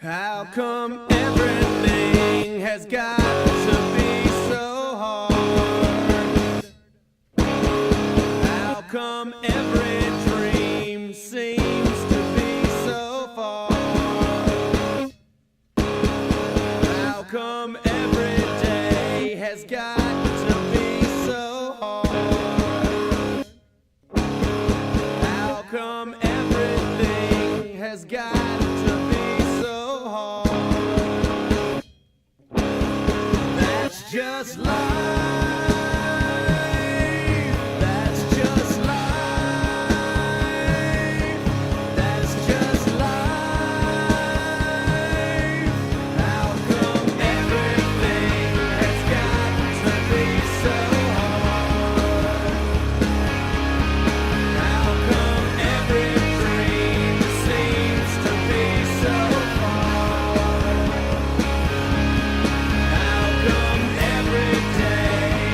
How come everything has got to be so hard? How come every dream seems to be so far? How come every day has got to be so hard? How come everything has got to be so hard? That's just life. That's just life. That's just life. How come everything has got to be so hard? How come every dream seems to be so far? How come every day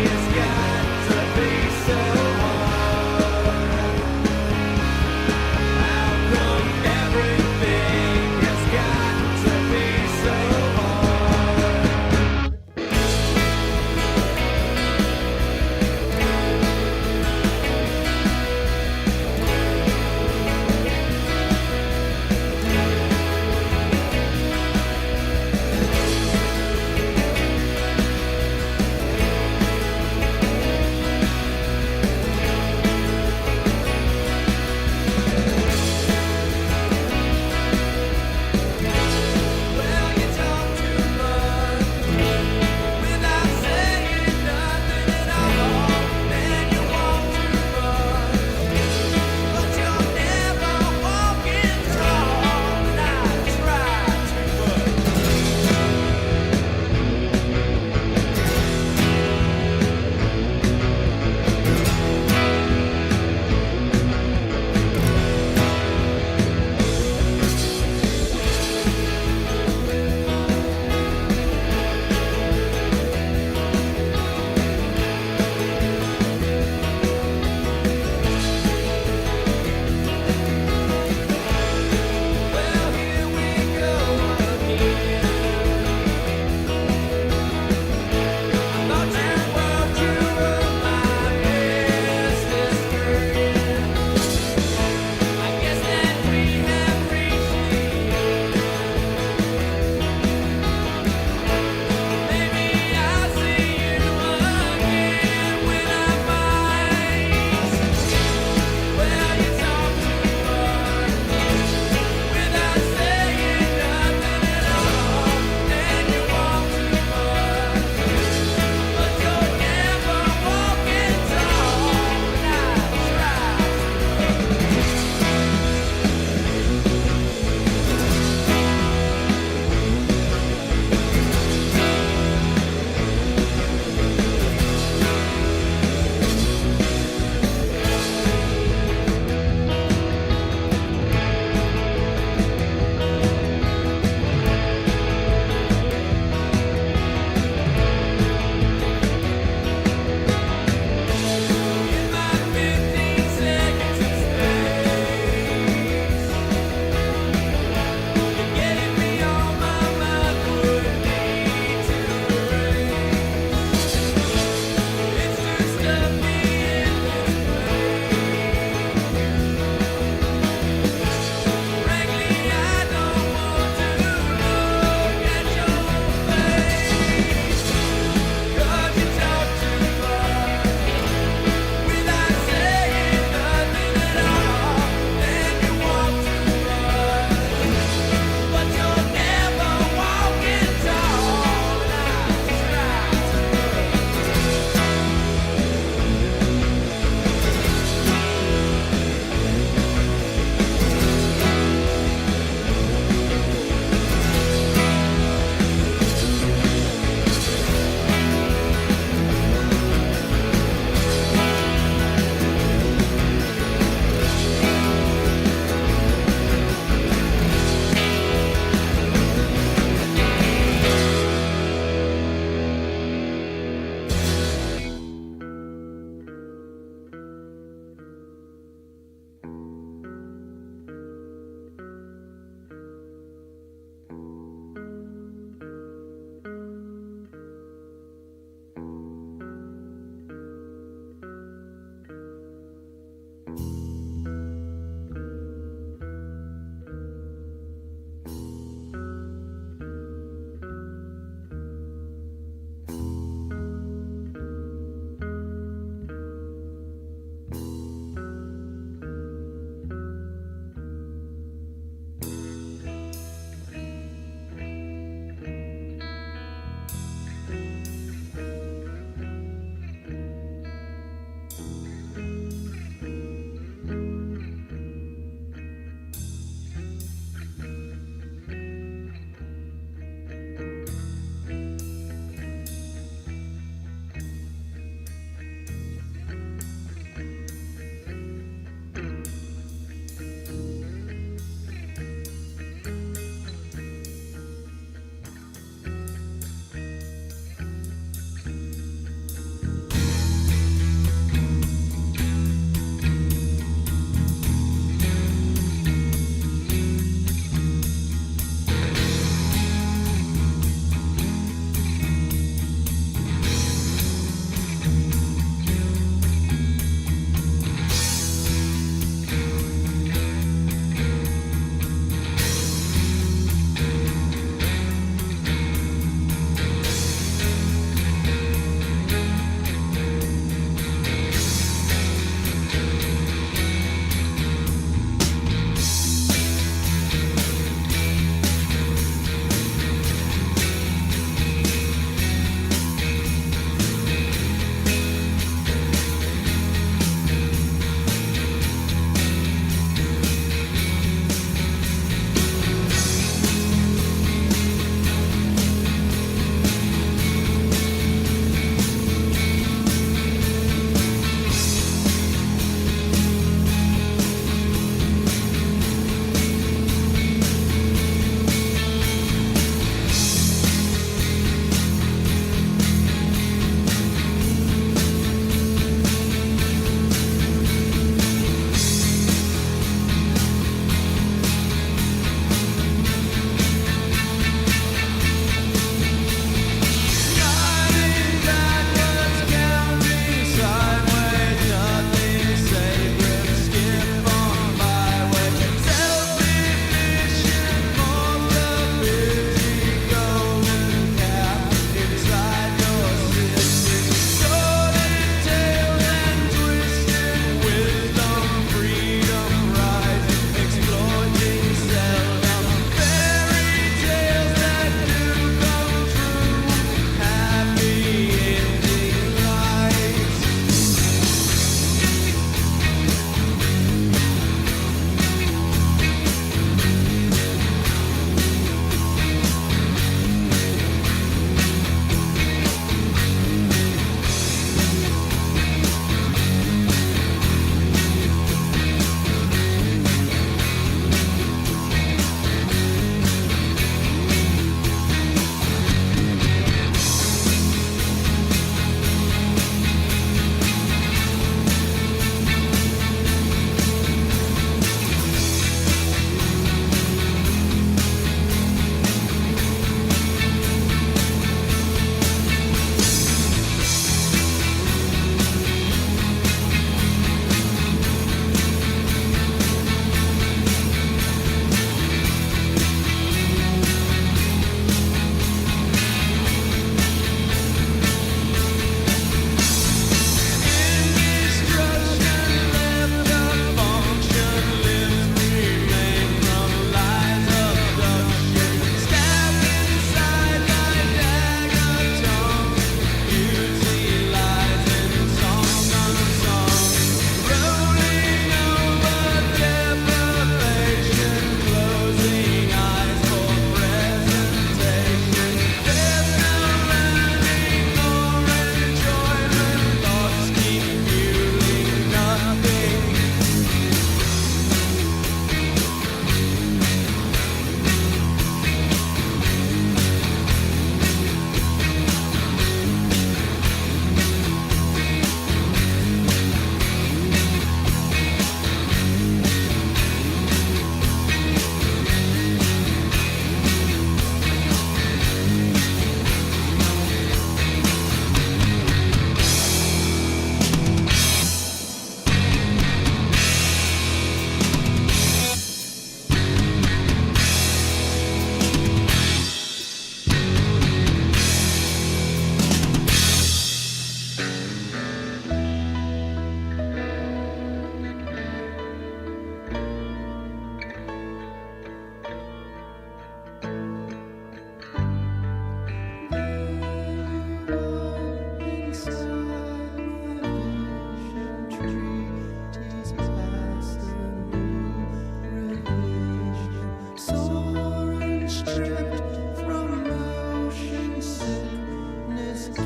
stripped from motion sickness, give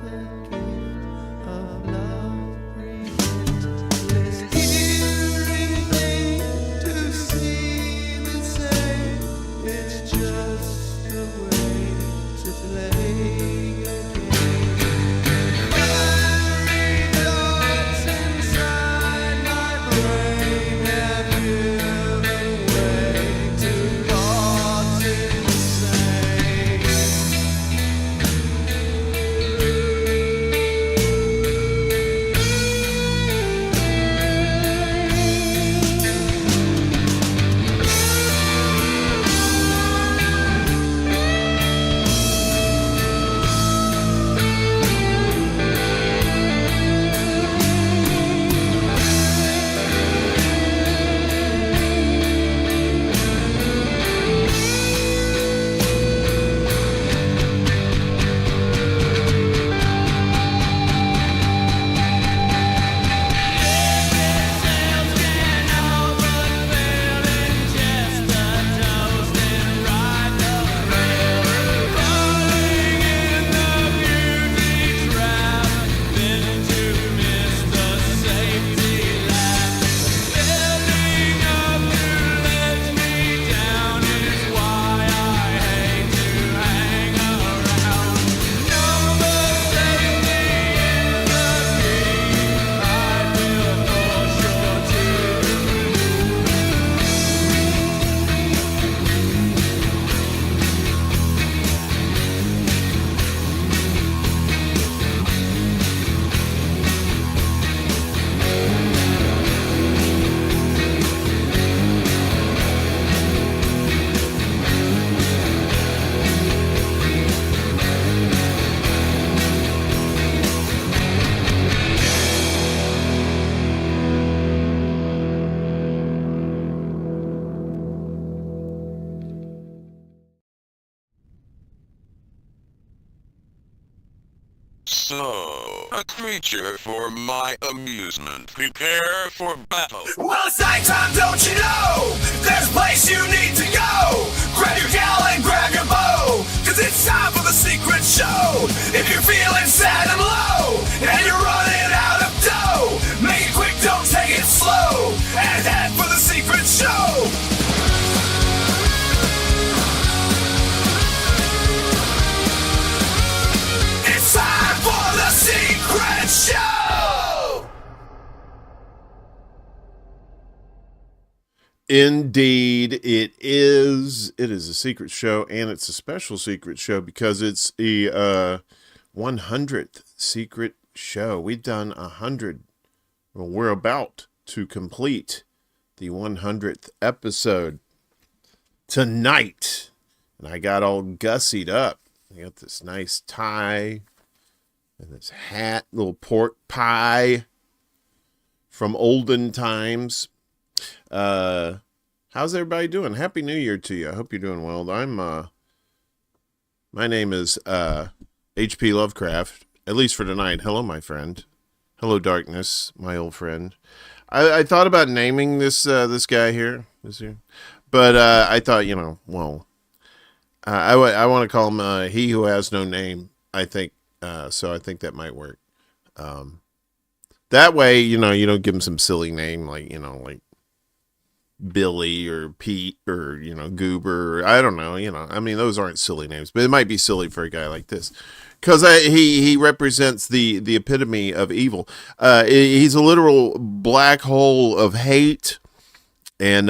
the gift of love. This hearing thing to see and say, it's just a way to play a game. Fiery thoughts inside my brain have given way to thoughts insane. So, a creature for my amusement. Prepare for battle. Well, it's nighttime, don't you know? There's a place you need to go. Grab your gal and grab your bow, 'cause it's time for the secret show. If you're feeling sad and low, and you're running out of dough, make it quick, don't take it slow, and head for the secret show. It's time for the secret show! Indeed, it is. It is a secret show, and it's a special secret show because it's the 100th secret show. We've done 100. Well, we're about to complete the 100th episode tonight, and I got all gussied up. I got this nice tie and this hat, little pork pie from olden times. How's everybody doing? Happy New Year to you. I hope you're doing well. My name is H.P. Lovecraft, at least for tonight. Hello, my friend. Hello, darkness, my old friend. I thought about naming this guy here, but I thought, I want to call him He Who Has No Name. I think so. I think that might work. That way, you don't give him some silly name like Billy or Pete or Goober. Or, I don't know. I mean, those aren't silly names, but it might be silly for a guy like this because he represents the epitome of evil. He's a literal black hole of hate and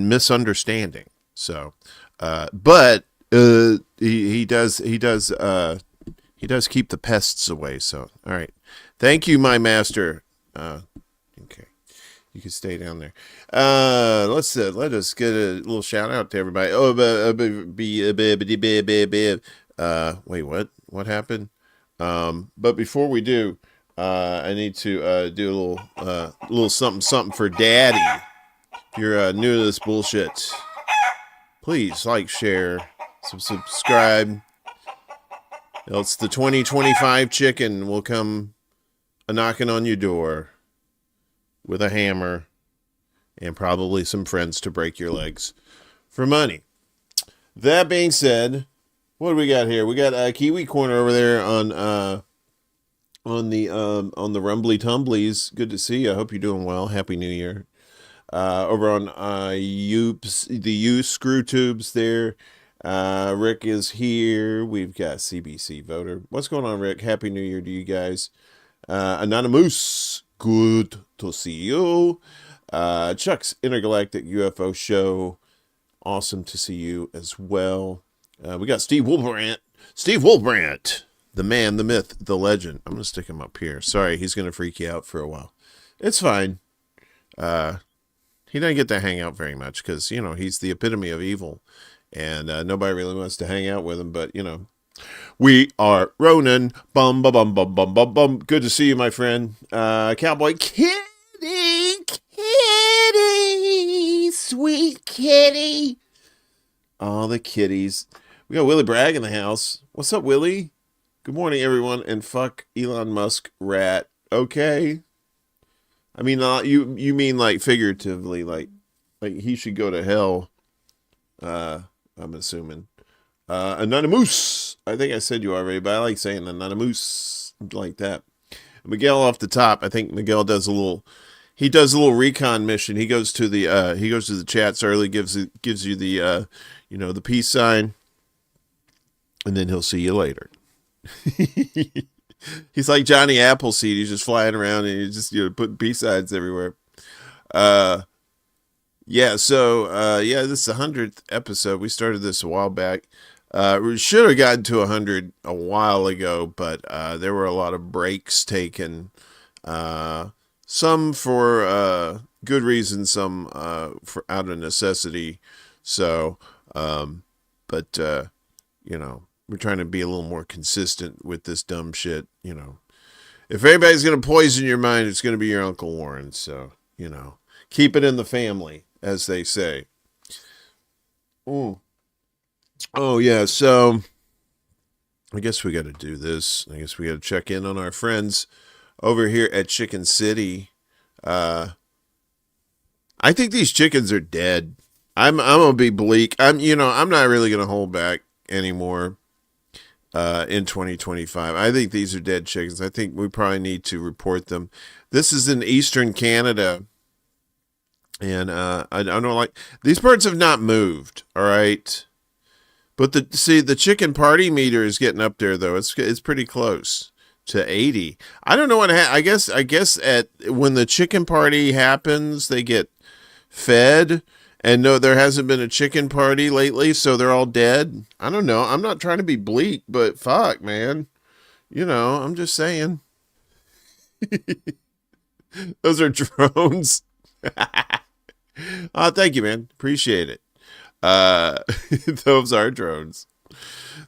misunderstanding. So, but he does keep the pests away. So, all right, thank you, my master. Okay. You can stay down there. Let us get a little shout out to everybody. Wait, what? What happened? But before we do, I need to do a little something for Daddy. If you're new to this bullshit, please like, share, subscribe. Else the 2025 chicken will come a knocking on your door with a hammer and probably some friends to break your legs for money. That being said, what do we got here? We got Kiwi Corner over there on the Rumbly Tumblies. Good to see you. I hope you're doing well. Happy New Year. Over on the U Screw Tubes there. Rick is here. We've got CBC Voter. What's going on, Rick? Happy New Year to you guys. Anonymous, good to see you. Chuck's Intergalactic UFO Show. Awesome to see you as well. We got Steve Wolbrandt. Steve Wolbrandt, the man, the myth, the legend. I'm going to stick him up here. Sorry, he's going to freak you out for a while. It's fine. He doesn't get to hang out very much because, he's the epitome of evil. And nobody really wants to hang out with him. But, we are Ronan. Bum, bum, bum, bum, bum, bum, bum. Good to see you, my friend. Cowboy Kitty, sweet kitty. Oh, the kitties. We got Willie Bragg in the house. What's up, Willie? Good morning, everyone. And fuck Elon Musk rat. Okay. I mean, you mean like figuratively, like he should go to hell. I'm assuming. Anonymous. I think I said you already, but I like saying Anonymous like that. Miguel off the top. I think Miguel does a little recon mission. He goes to the chats early, gives you the the peace sign, and then he'll see you later. He's like Johnny Appleseed. He's just flying around and he's just putting peace signs everywhere. So this is the 100th episode. We started this a while back. We should have gotten to 100 a while ago, but there were a lot of breaks taken. Some for good reason, some for out of necessity. So, we're trying to be a little more consistent with this dumb shit. If anybody's going to poison your mind, it's going to be your Uncle Warren. So, keep it in the family, as they say. Ooh. Oh, yeah. So I guess we got to do this. I guess we got to check in on our friends over here at Chicken City. I think these chickens are dead. I'm gonna be bleak. I'm not really gonna hold back anymore in 2025. I think these are dead chickens. I think we probably need to report them. This is in eastern Canada, and I don't like these birds have not moved. All right, but the chicken party meter is getting up there though. It's pretty close to 80. I don't know what I guess at when the chicken party happens, they get fed. And no, there hasn't been a chicken party lately, so they're all dead. I don't know. I'm not trying to be bleak, but fuck, man. I'm just saying. Those are drones. Oh, thank you, man. Appreciate it. Those are drones.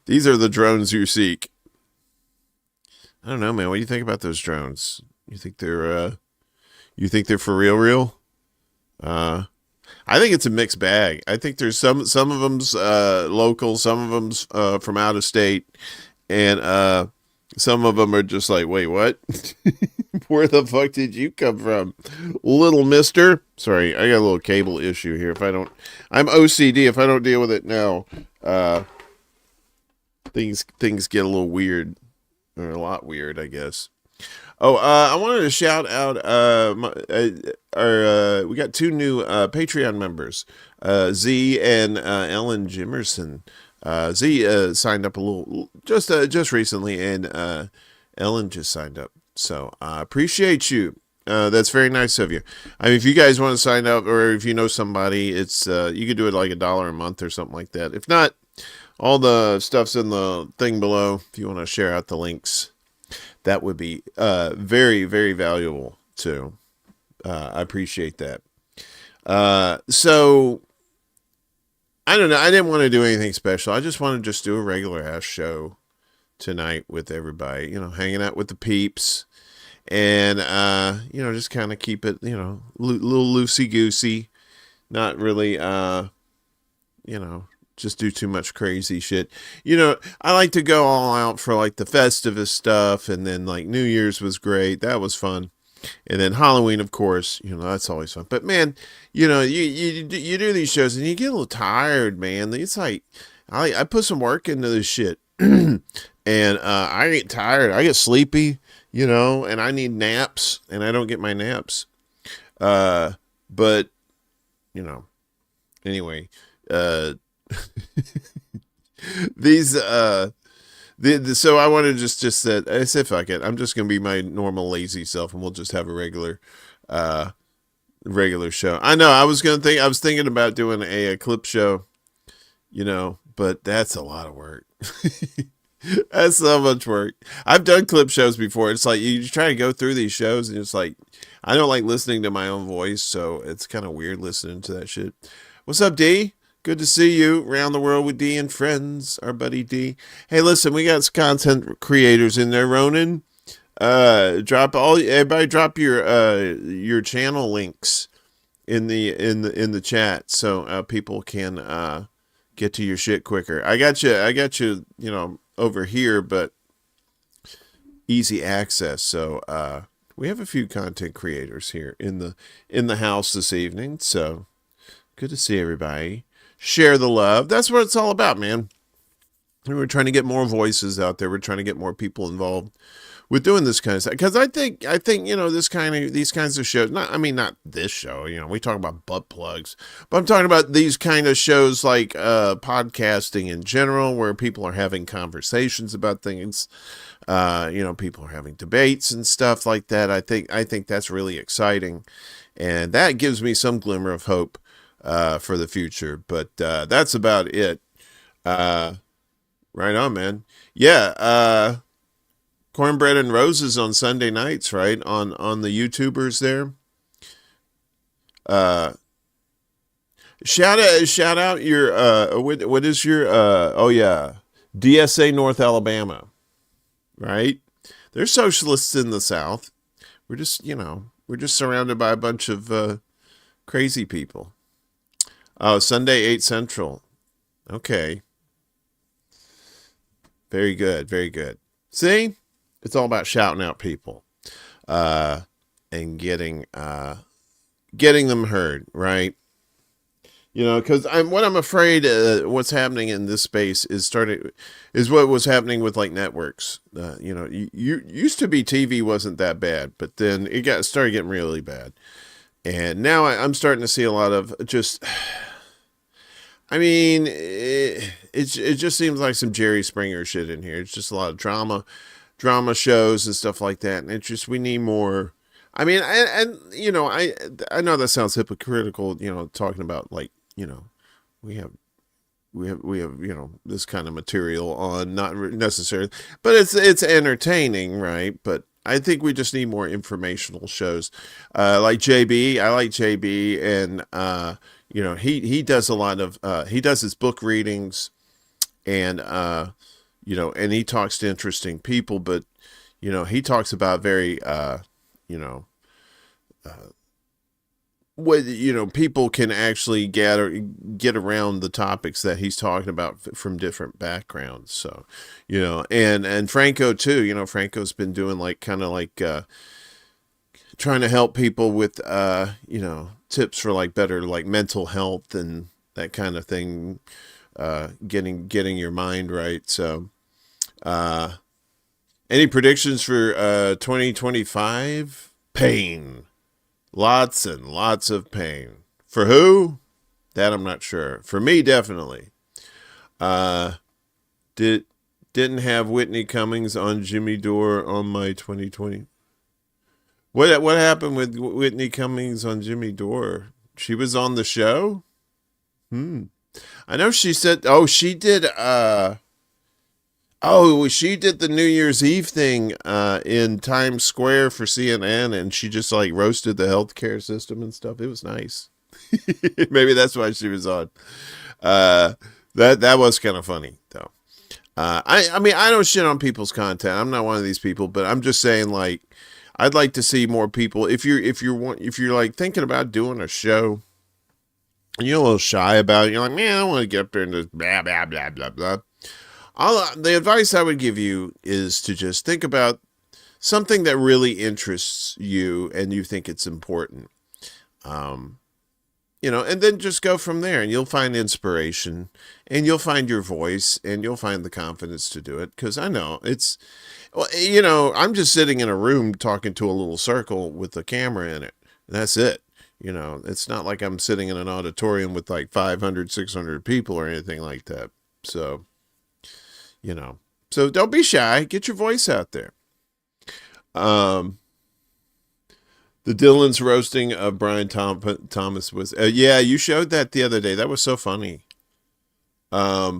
These are the drones you seek. I don't know, man. What do you think about those drones? You think they're for real? I think it's a mixed bag. I think there's some of them's local, some of them's from out of state, and some of them are just like, wait, what? Where the fuck did you come from, little mister? Sorry, I got a little cable issue here. I'm OCD. If I don't deal with it now, things get a little weird, or a lot weird, I guess. Oh, I wanted to shout out we got two new Patreon members, Z and Ellen Jimerson. Z signed up a little just recently, and Ellen just signed up. So I appreciate you. That's very nice of you. I mean, if you guys want to sign up, or if you know somebody, it's you could do it like $1 a month or something like that. If not, all the stuff's in the thing below. If you want to share out the links, that would be very, very valuable too. I appreciate that. So I don't know. I didn't want to do anything special. I just want to just do a regular ass show tonight with everybody, hanging out with the peeps, and just kind of keep it, little loosey goosey, not really, just do too much crazy shit. I like to go all out for like the Festivus stuff, and then like New Year's was great. That was fun. And then Halloween, of course, that's always fun. But man, you do these shows and you get a little tired, man. It's like I put some work into this shit, and I get tired. I get sleepy, and I need naps, and I don't get my naps. But anyway, these so I want to just said I said fuck it. I'm just gonna be my normal lazy self, and we'll just have a regular show. I know I was thinking about doing a clip show, but that's a lot of work. That's so much work. I've done clip shows before. It's like you try to go through these shows, and it's like I don't like listening to my own voice, so it's kind of weird listening to that shit. What's up, D? Good to see you. Around the World with D and Friends, our buddy D. Hey, listen, we got content creators in there, Ronan. Everybody drop your channel links in the chat so people can get to your shit quicker. I got you, over here, but easy access. So we have a few content creators here in the house this evening. So good to see everybody. Share the love. That's what it's all about, man. We're trying to get more voices out there. We're trying to get more people involved with doing this kind of stuff. Because I think these kinds of shows. Not this show. We talk about butt plugs, but I'm talking about these kind of shows like podcasting in general, where people are having conversations about things. People are having debates and stuff like that. I think that's really exciting, and that gives me some glimmer of hope for the future. But that's about it. Right on, man. Yeah. Cornbread and Roses on Sunday nights, right? On the YouTubers there. Shout out your what is your DSA North Alabama, right? There's socialists in the South. We're just surrounded by a bunch of crazy people. Oh, Sunday 8 Central. Okay. Very good, very good. See? It's all about shouting out people and getting them heard, right? Because I'm afraid what's happening in this space is what was happening with like networks. You used to be TV wasn't that bad, but then it started getting really bad, and now I'm starting to see a lot of just. It just seems like some Jerry Springer shit in here. It's just a lot of drama shows and stuff like that, and it's just we need more. I know that sounds hypocritical, talking about like we have this kind of material on, not necessarily, but it's entertaining, right? But I think we just need more informational shows, like JB. I like JB, and he does a lot of he does his book readings, and and he talks to interesting people, but he talks about very what people can actually get around the topics that he's talking about from different backgrounds. So and Franco too. Franco's been doing like kind of like trying to help people with tips for like better like mental health and that kind of thing, getting your mind right. So any predictions for 2025? Pain. Lots and lots of pain. For who? That I'm not sure. For me, definitely. Didn't have Whitney Cummings on Jimmy Dore on my 2020. What happened with Whitney Cummings on Jimmy Dore? She was on the show? I know she said, she did the New Year's Eve thing in Times Square for CNN, and she just like roasted the healthcare system and stuff. It was nice. Maybe that's why she was on. That was kind of funny though. I don't shit on people's content. I'm not one of these people, but I'm just saying, like, I'd like to see more people. If you're like thinking about doing a show and you're a little shy about it, you're like, man, I don't want to get up there and just blah blah blah blah blah. The advice I would give you is to just think about something that really interests you and you think it's important. You know, and then just go from there, and you'll find inspiration, and you'll find your voice, and you'll find the confidence to do it. Because I know it's, well, you know, I'm just sitting in a room talking to a little circle with a camera in it. That's it. You know, it's not like I'm sitting in an auditorium with like 500, 600 people or anything like that. So, you know, so don't be shy. Get your voice out there. The Dylan's roasting of Brian Thomas was, yeah, you showed that the other day. That was so funny. Yeah,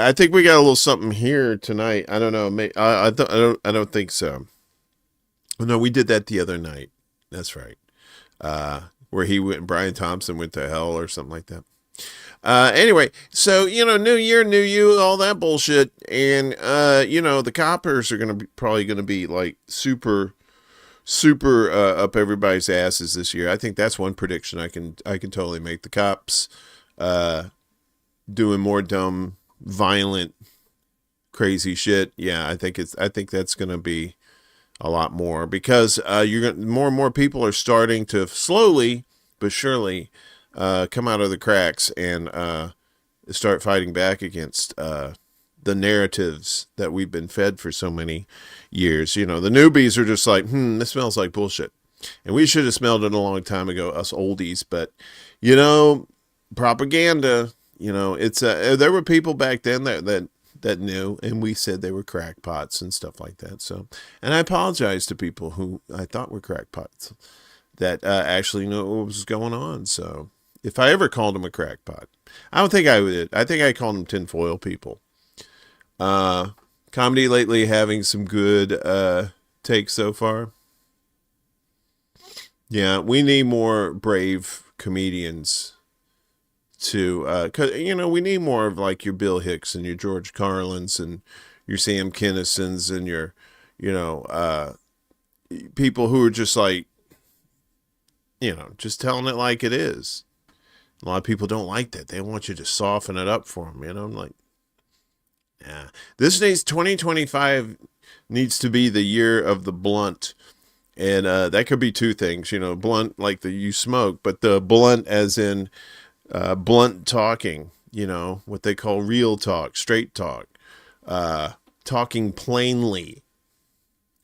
I think we got a little something here tonight. I don't know. I don't think so. No, we did that the other night. That's right. Where Brian Thompson went to hell or something like that. Anyway, so, you know, new year, new you, all that bullshit. And, you know, the coppers are probably going to be like super up everybody's asses this year. I think that's one prediction I can totally make. The cops, doing more dumb, violent, crazy shit. Yeah, I think that's going to be a lot more because, more and more people are starting to slowly but surely come out of the cracks and start fighting back against the narratives that we've been fed for so many years. You know, the newbies are just like, this smells like bullshit. And we should have smelled it a long time ago, us oldies. But, you know, propaganda, you know, it's there were people back then that knew, and we said they were crackpots and stuff like that. So, and I apologize to people who I thought were crackpots that actually knew what was going on. So, if I ever called him a crackpot, I don't think I would. I think I called him tinfoil people. Comedy lately having some good takes so far. Yeah, we need more brave comedians to, cause you know, we need more of like your Bill Hicks and your George Carlins and your Sam Kinnisons and your, you know, people who are just like, you know, just telling it like it is. A lot of people don't like that. They want you to soften it up for them. You know, I'm like, yeah. This needs 2025 needs to be the year of the blunt. And that could be two things, you know, blunt like you smoke, but the blunt as in blunt talking, you know, what they call real talk, straight talk, talking plainly.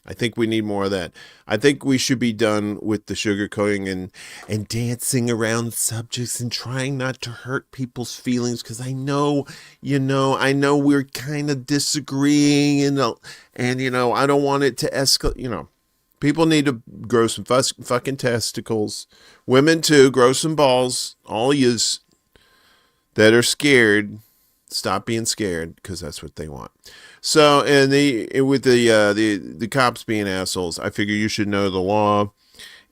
I think we need more of that. I think we should be done with the sugarcoating and dancing around subjects and trying not to hurt people's feelings. Because I know, you know, we're kind of disagreeing and, you know, I don't want it to escalate. You know, people need to grow some fucking testicles. Women too, grow some balls. All yous that are scared, stop being scared because that's what they want. So, and with the cops being assholes, I figure you should know the law.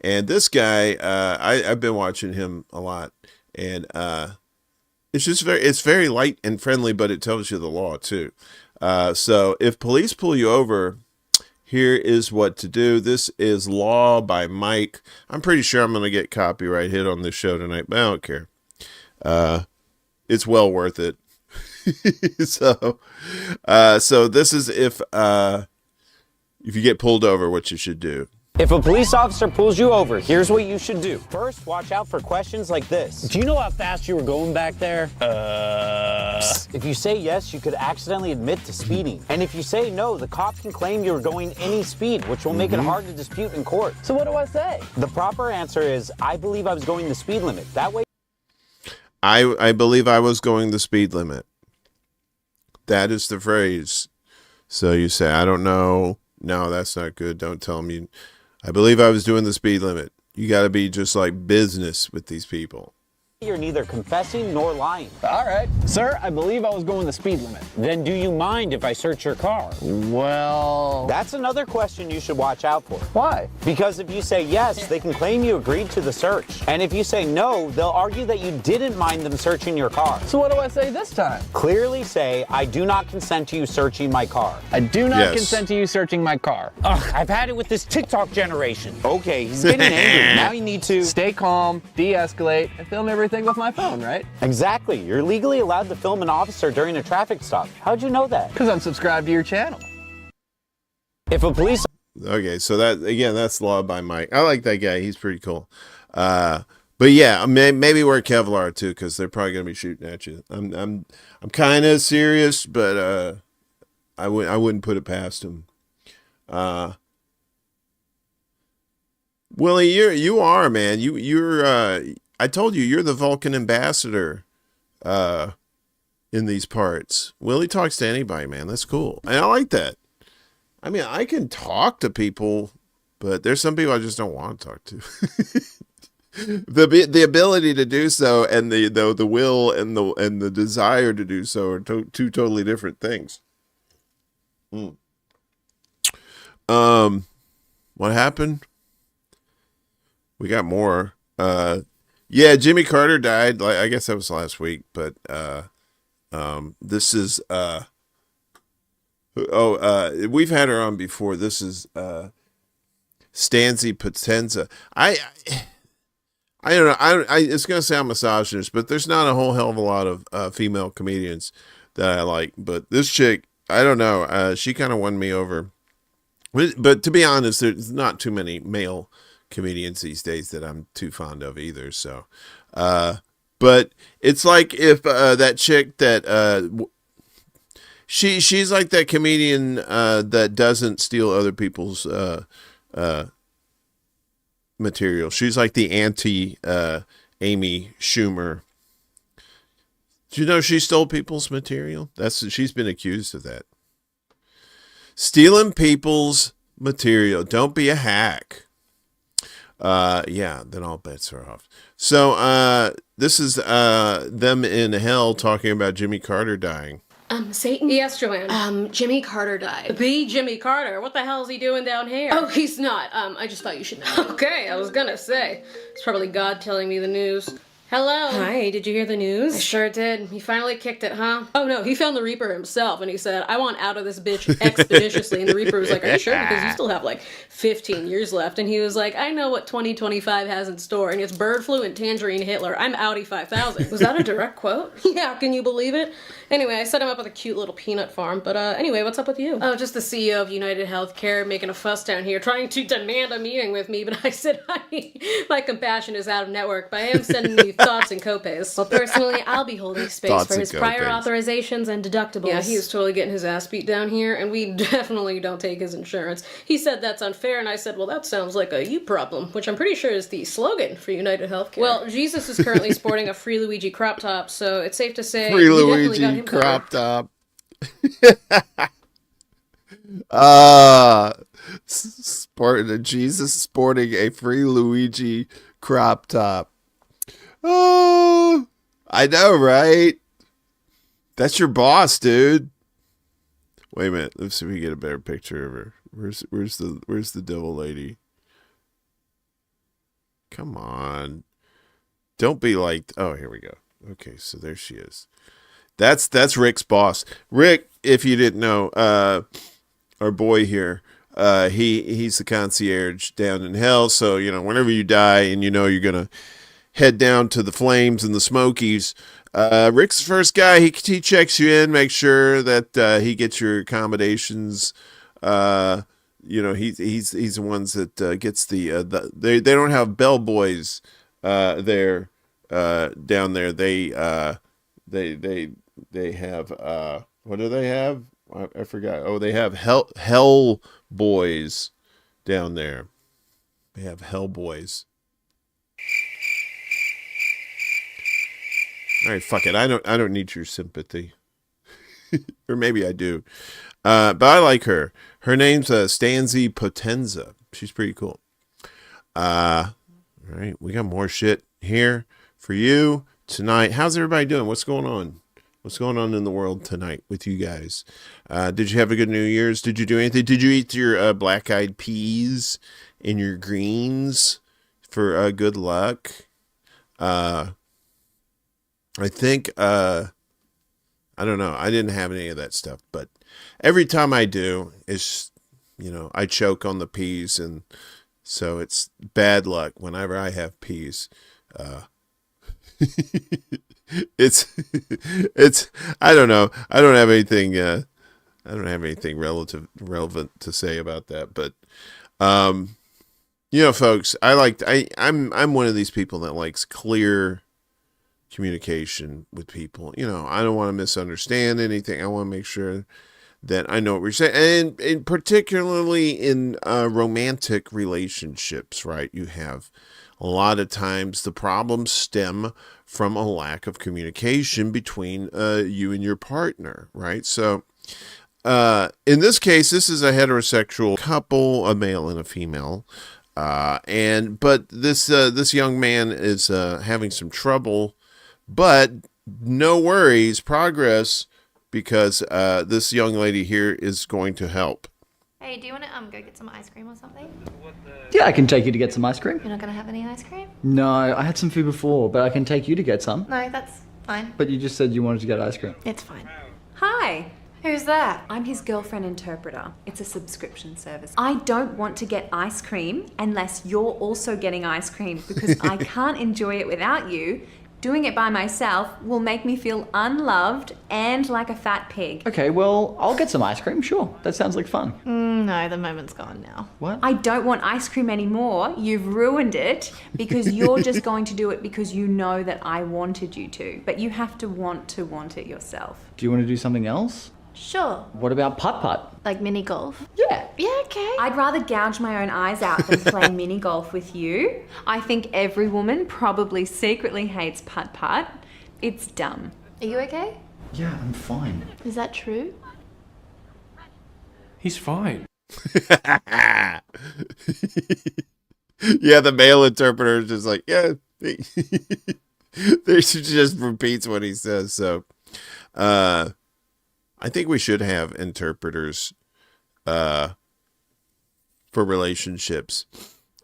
And this guy, I've been watching him a lot, and it's just it's very light and friendly, but it tells you the law too. So, if police pull you over, here is what to do. This is Law by Mike. I'm pretty sure I'm going to get copyright hit on this show tonight, but I don't care. It's well worth it. So this is if you get pulled over, what you should do. If a police officer pulls you over, here's what you should do. First, watch out for questions like this. Do you know how fast you were going back there? If you say yes, you could accidentally admit to speeding. And if you say no, the cop can claim you were going any speed, which will make it hard to dispute in court. So what do I say? The proper answer is, I believe I was going the speed limit. That way... I believe I was going the speed limit. That is the phrase. So you say, I don't know. No, that's not good. Don't tell me. I believe I was doing the speed limit. You got to be just like business with these people. You're neither confessing nor lying. All right. Sir, I believe I was going the speed limit. Then do you mind if I search your car? Well... That's another question you should watch out for. Why? Because if you say yes, they can claim you agreed to the search. And if you say no, they'll argue that you didn't mind them searching your car. So what do I say this time? Clearly say, I do not consent to you searching my car. I do not consent to you searching my car. Ugh, I've had it with this TikTok generation. Okay, he's getting angry. Now you need to... Stay calm, de-escalate, and film everything with my phone, right? Exactly. You're legally allowed to film an officer during a traffic stop. How'd you know that? Because I'm subscribed to your channel. If a police Okay, so that again, that's Law by Mike. I like that guy. He's pretty cool. But yeah, maybe wear Kevlar too, because they're probably gonna be shooting at you. I'm kind of serious, but I wouldn't put it past him. Willie, you are, man. You're I told you you're the Vulcan ambassador in these parts. Willie talks to anybody, man. That's cool. And I like that. I mean, I can talk to people, but there's some people I just don't want to talk to. The ability to do so and the will and the desire to do so are two totally different things. What happened? We got more. Yeah, Jimmy Carter died. Like, I guess that was last week, but this is we've had her on before. This is Stanzi Potenza. I don't know. I it's gonna sound misogynist, but there's not a whole hell of a lot of female comedians that I like. But this chick, I don't know. She kind of won me over. But to be honest, there's not too many male comedians these days that I'm too fond of either. So, but it's like if that chick that she's like that comedian that doesn't steal other people's material. She's like the anti Amy Schumer. Do you know she stole people's material? She's been accused of that. Stealing people's material. Don't be a hack. Yeah, then all bets are off. So this is them in hell talking about Jimmy Carter dying. Satan? Yes, Joanne. Jimmy Carter died. The Jimmy Carter. What the hell is he doing down here? Oh, he's not. I just thought you should know. Okay, I was gonna say. It's probably God telling me the news. Hello. Hi, did you hear the news? I sure did. He finally kicked it, huh? Oh no, he found the Reaper himself and he said, I want out of this bitch expeditiously. And the Reaper was like, are you sure? Because you still have like 15 years left. And he was like, I know what 2025 has in store. And it's bird flu and tangerine Hitler. I'm Audi 5000. Was that a direct quote? Yeah, can you believe it? Anyway, I set him up with a cute little peanut farm. But anyway, what's up with you? Oh, just the CEO of United Healthcare making a fuss down here, trying to demand a meeting with me. But I said, honey, my compassion is out of network. But I am sending you thoughts and copays. Well, personally, I'll be holding space Thoughts for and his prior co-pays. authorizations and deductibles. Yeah, he was totally getting his ass beat down here, and we definitely don't take his insurance. He said that's unfair, and I said, well, that sounds like a you problem, which I'm pretty sure is the slogan for United Healthcare. Well, Jesus is currently sporting a Free Luigi crop top, so it's safe to say Free we definitely got Luigi him crop covered. top. Jesus sporting a Free Luigi crop top. Oh, I know, right? That's your boss, dude. Wait a minute. Let's see if we can get a better picture of her. Where's the devil lady? Come on. Don't be like, oh, here we go. Okay, so there she is. That's Rick's boss. Rick, if you didn't know, our boy here, he's the concierge down in hell. So, whenever you die and you're gonna head down to the flames and the Smokies, Rick's the first guy. He checks you in, makes sure that he gets your accommodations. He's the ones that gets they don't have bellboys there down there. They have what do they have? I forgot. Oh, they have hell boys down there. They have hell boys. All right, fuck it. I don't need your sympathy. Or maybe I do. But I like her. Her name's Stanzi Potenza. She's pretty cool. All right, we got more shit here for you tonight. How's everybody doing? What's going on? What's going on in the world tonight with you guys? Did you have a good New Year's? Did you do anything? Did you eat your black-eyed peas and your greens for good luck? I think, I don't know. I didn't have any of that stuff, but every time I do, it's, I choke on the peas, and so it's bad luck whenever I have peas. It's, I don't know. I don't have anything, I don't have anything relevant to say about that, but folks, I'm one of these people that likes clear communication with people. I don't want to misunderstand anything. I want to make sure that I know what we're saying, and particularly in romantic relationships, right? You have a lot of times the problems stem from a lack of communication between you and your partner, right? So in this case, this is a heterosexual couple, a male and a female, but this young man is having some trouble, but no worries, progress. Because this young lady here is going to help. Hey, do you want to go get some ice cream or something? Yeah, I can take you to get some ice cream. You're not going to have any ice cream? No, I had some food before, but I can take you to get some. No, that's fine. But you just said you wanted to get ice cream. It's fine. Hi. Who's that? I'm his girlfriend interpreter. It's a subscription service. I don't want to get ice cream unless you're also getting ice cream because I can't enjoy it without you. Doing it by myself will make me feel unloved and like a fat pig. Okay, well, I'll get some ice cream, sure. That sounds like fun. No, the moment's gone now. What? I don't want ice cream anymore. You've ruined it you're just going to do it because you know that I wanted you to. But you have to want it yourself. Do you want to do something else? Sure. What about putt-putt? Like mini golf? Yeah. Yeah, okay. I'd rather gouge my own eyes out than play mini golf with you. I think every woman probably secretly hates putt-putt. It's dumb. Are you okay? Yeah, I'm fine. Is that true? He's fine. Yeah, the male interpreter is just like, yeah. They should just repeats what he says. So, I think we should have interpreters for relationships.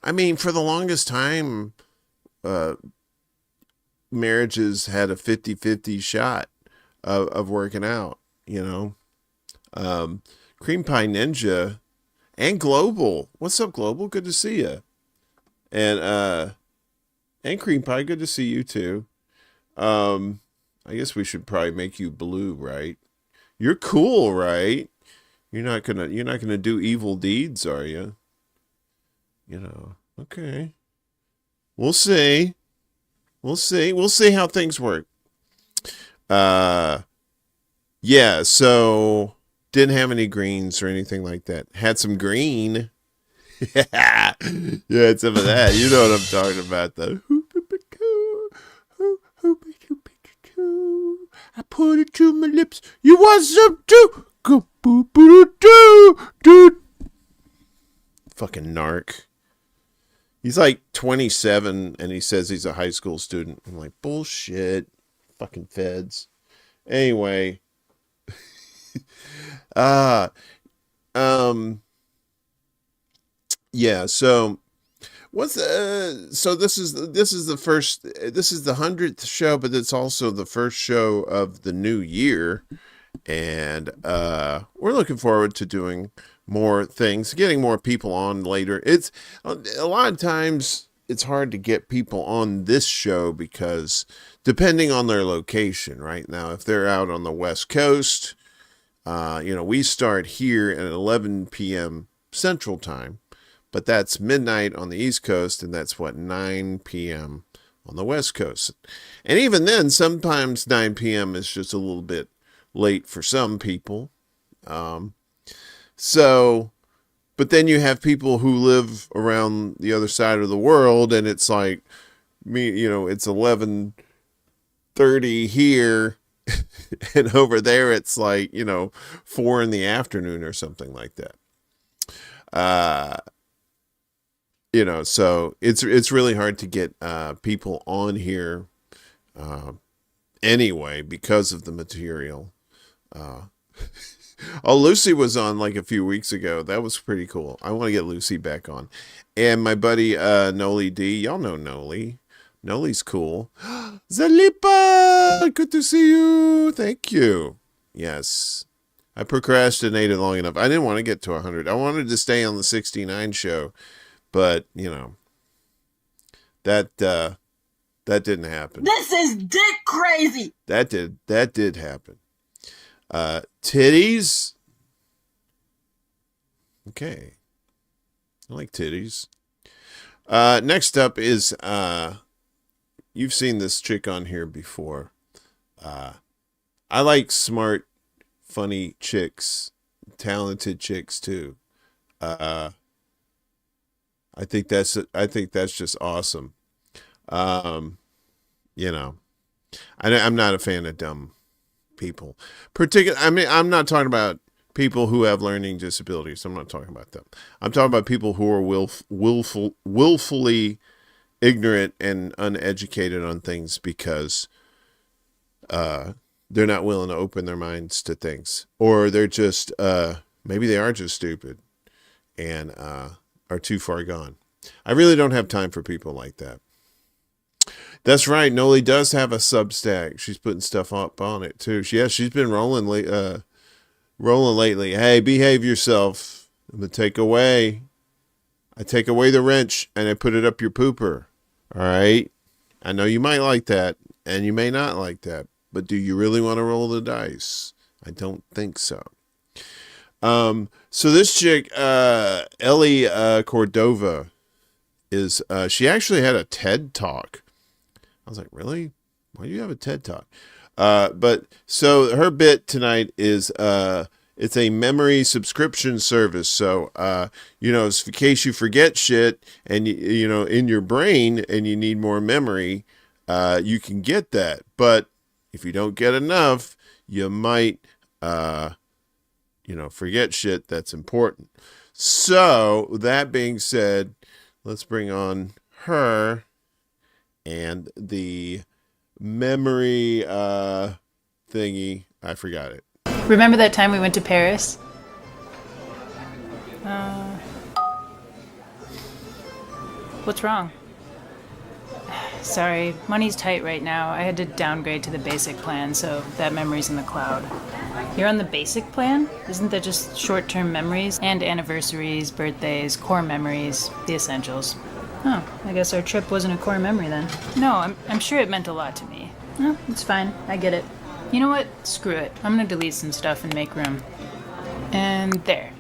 I mean, for the longest time, marriages had a 50-50 shot of working out, Cream Pie Ninja and Global. What's up, Global? Good to see you. And Cream Pie, good to see you too. I guess we should probably make you blue, right? You're cool, right? You're not gonna do evil deeds, are you? Okay. We'll see. We'll see how things work. Yeah, so didn't have any greens or anything like that. Had some green. Yeah, had some of that. You know what I'm talking about, though. I put it to my lips. You want some too? Go boo boo doo, dude. Fucking narc. He's like 27 and he says he's a high school student. I'm like, bullshit. Fucking feds. Anyway. Yeah, so so this is the 100th show, but it's also the first show of the new year, and we're looking forward to doing more things, getting more people on later. It's a lot of times it's hard to get people on this show because depending on their location, right? Now, if they're out on the West Coast, we start here at 11 p.m. Central Time. But that's midnight on the East Coast, and that's 9 p.m. on the West Coast. And even then, sometimes 9 p.m. is just a little bit late for some people. But then you have people who live around the other side of the world, and it's like, it's 11:30 here, and over there it's like, 4 in the afternoon or something like that. So it's really hard to get people on here anyway because of the material. Lucy was on like a few weeks ago. That was pretty cool. I want to get Lucy back on. And my buddy Noli D. Y'all know Noli. Noli's cool. Zalipa! Good to see you. Thank you. Yes. I procrastinated long enough. I didn't want to get to 100. I wanted to stay on the 69 show. But, that didn't happen. This is dick crazy. That did happen. Titties, Okay. I like titties. Next up is, you've seen this chick on here before. I like smart, funny chicks, talented chicks too. I think that's just awesome. You know, I'm not a fan of dumb people. I'm not talking about people who have learning disabilities. I'm not talking about them. I'm talking about people who are willfully ignorant and uneducated on things because they're not willing to open their minds to things, or they're just maybe they are just stupid and are too far gone. I really don't have time for people like that. That's right. Noli does have a Substack. She's putting stuff up on it too. She's been rolling lately. Hey, behave yourself. I take away the wrench and I put it up your pooper. All right. I know you might like that and you may not like that, but do you really want to roll the dice? I don't think so. So this chick, Ellie Cordova, is she actually had a TED Talk. I was like, really? Why do you have a TED Talk? But so her bit tonight is it's a memory subscription service. So in case you forget shit and in your brain and you need more memory, you can get that. But if you don't get enough, you might forget shit that's important. So that being said, let's bring on her and the memory thingy. I forgot it. Remember that time we went to Paris? What's wrong? Sorry, money's tight right now. I had to downgrade to the basic plan, so that memory's in the cloud. You're on the basic plan? Isn't that just short-term memories? And anniversaries, birthdays, core memories, the essentials. Oh, I guess our trip wasn't a core memory then. No, I'm sure it meant a lot to me. No, it's fine. I get it. You know what? Screw it. I'm gonna delete some stuff and make room. And there.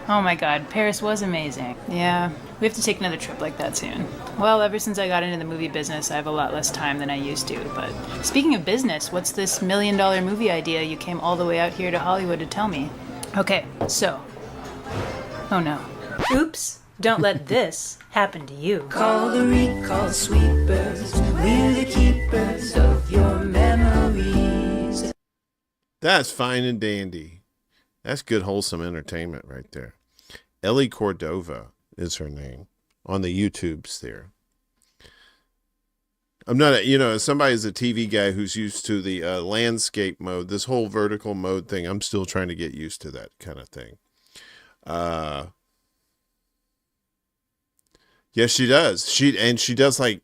Oh my god, Paris was amazing. Yeah, we have to take another trip like that soon. Well, ever since I got into the movie business, I have a lot less time than I used to, but speaking of business, what's this $1 million movie idea you came all the way out here to Hollywood to tell me? Okay, so. Oh no. Oops, don't let this happen to you. Call the recall sweepers, we're the keepers of your memories. That's fine and dandy. That's good, wholesome entertainment right there. Ellie Cordova is her name on the YouTubes there. I'm not, as somebody as a TV guy who's used to the landscape mode, this whole vertical mode thing, I'm still trying to get used to that kind of thing. Yes, she does. She does like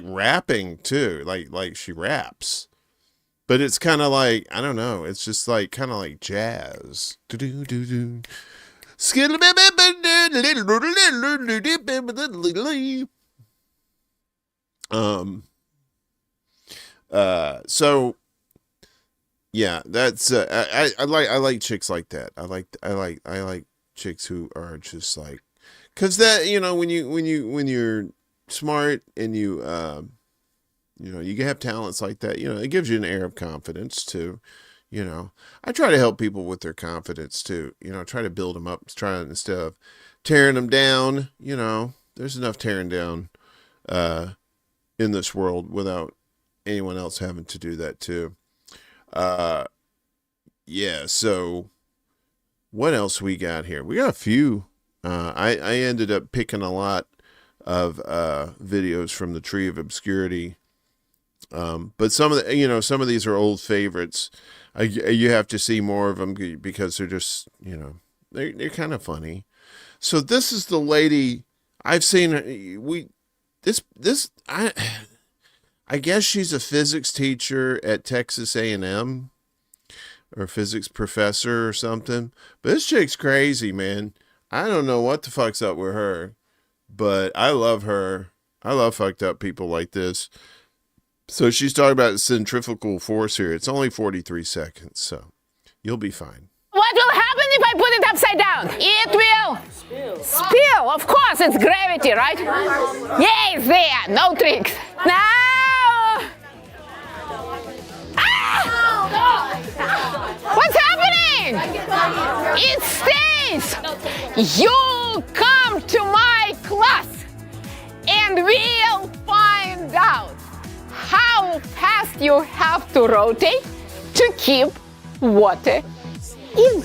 rapping too. Like she raps. But it's kind of like, I don't know, it's just like kind of like jazz. Do-do-do-do. So yeah, that's I like chicks like that. I like chicks who are just like, cuz that, when you're smart and you have talents like that, it gives you an air of confidence too. I try to help people with their confidence too. Try to build them up, instead of tearing them down. There's enough tearing down in this world without anyone else having to do that too. Yeah. So what else we got here? We got a few. I ended up picking a lot of videos from the Tree of Obscurity. But some of these are old favorites. You have to see more of them because they're just, they're kind of funny. So this is the lady I've seen. I guess she's a physics teacher at Texas A&M or physics professor or something. But this chick's crazy, man. I don't know what the fuck's up with her, but I love her. I love fucked up people like this. So she's talking about centrifugal force here. It's only 43 seconds, so you'll be fine. What will happen if I I put it upside down? It will spill. Of course, it's gravity, right? Yeah, it's there. No tricks. Now. Ah! What's happening? It stays. You come to my class and we'll find out how fast you have to rotate to keep water in.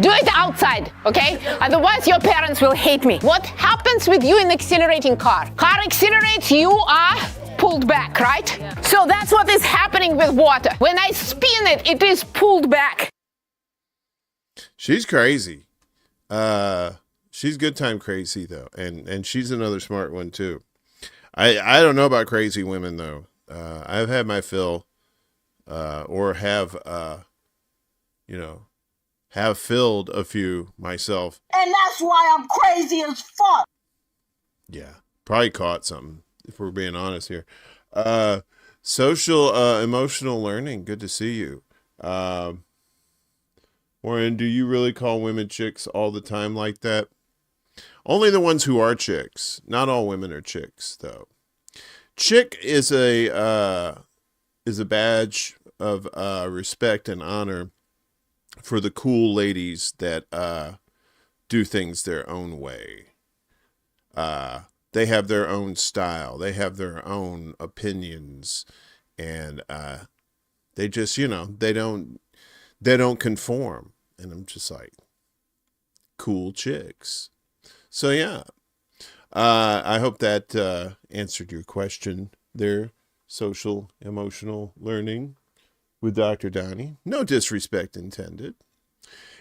Do it outside, okay? Otherwise your parents will hate me. What happens with you in accelerating car? Car accelerates, you are pulled back, right? Yeah. So that's what is happening with water. When I spin it, it is pulled back. She's crazy. She's good time crazy though, and she's another smart one too. I don't know about crazy women though. I've had my fill, or have filled a few myself. And that's why I'm crazy as fuck. Yeah, probably caught something if we're being honest here. Social emotional learning. Good to see you. Warren, do you really call women chicks all the time like that? Only the ones who are chicks. Not all women are chicks, though. Chick is a badge of respect and honor for the cool ladies that do things their own way. They have their own style. They have their own opinions, and they just, they don't conform. And I'm just like, cool chicks. So yeah, I hope that answered your question there. Social emotional learning with Dr. Donnie. No disrespect intended.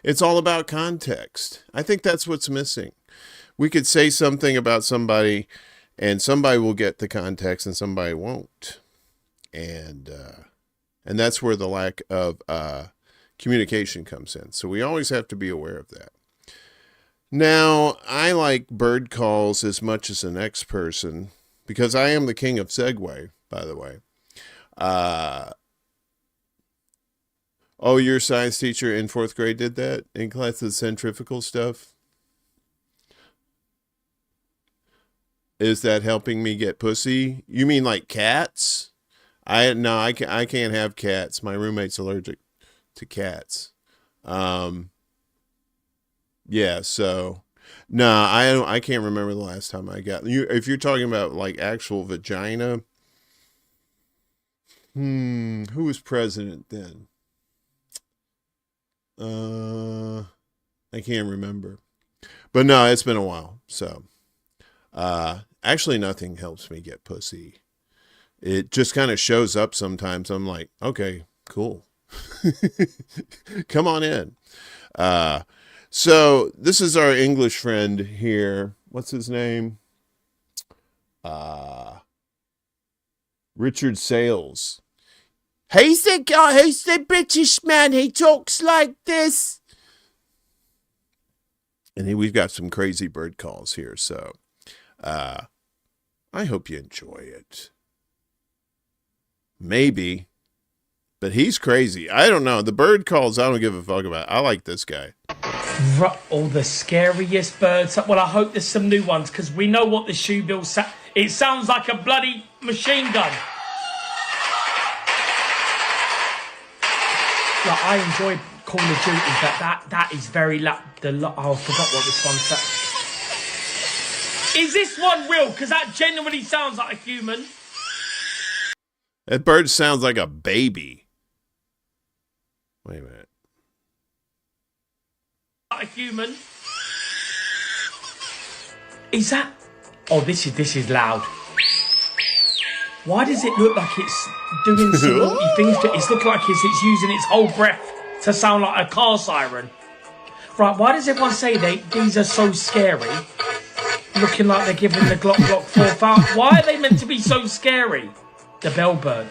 It's all about context. I think that's what's missing. We could say something about somebody and somebody will get the context and somebody won't. And that's where the lack of communication comes in. So we always have to be aware of that. Now, I like bird calls as much as the next person because I am the king of segue, by the way. Your science teacher in 4th grade did that in class of centrifugal stuff? Is that helping me get pussy? You mean like cats? I can't have cats. My roommate's allergic to cats. Yeah, so no, I can't remember the last time I got you. If you're talking about like actual vagina, who was president then? I can't remember. But no, it's been a while. So actually nothing helps me get pussy. It just kind of shows up sometimes. I'm like, okay, cool. Come on in. So this is our English friend here. What's his name? Richard Sales. He's the guy. He's the British man. He talks like this. And we've got some crazy bird calls here. So I hope you enjoy it. Maybe. But he's crazy. I don't know. The bird calls, I don't give a fuck about. I like this guy. All the scariest birds. Well, I hope there's some new ones, because we know what the shoe bill it sounds like a bloody machine gun. Like, I enjoy Call of Duty, but that is very I forgot what this one said. Is this one real? Because that genuinely sounds like a human. That bird sounds like a baby. Wait a minute. A human. Is that? Oh, this is loud. Why does it look like it's doing some naughty things to it? It's looking like it's using its whole breath to sound like a car siren. Right, why does everyone say these are so scary? Looking like they're giving the Glock 4000. Why are they meant to be so scary? The bellbird.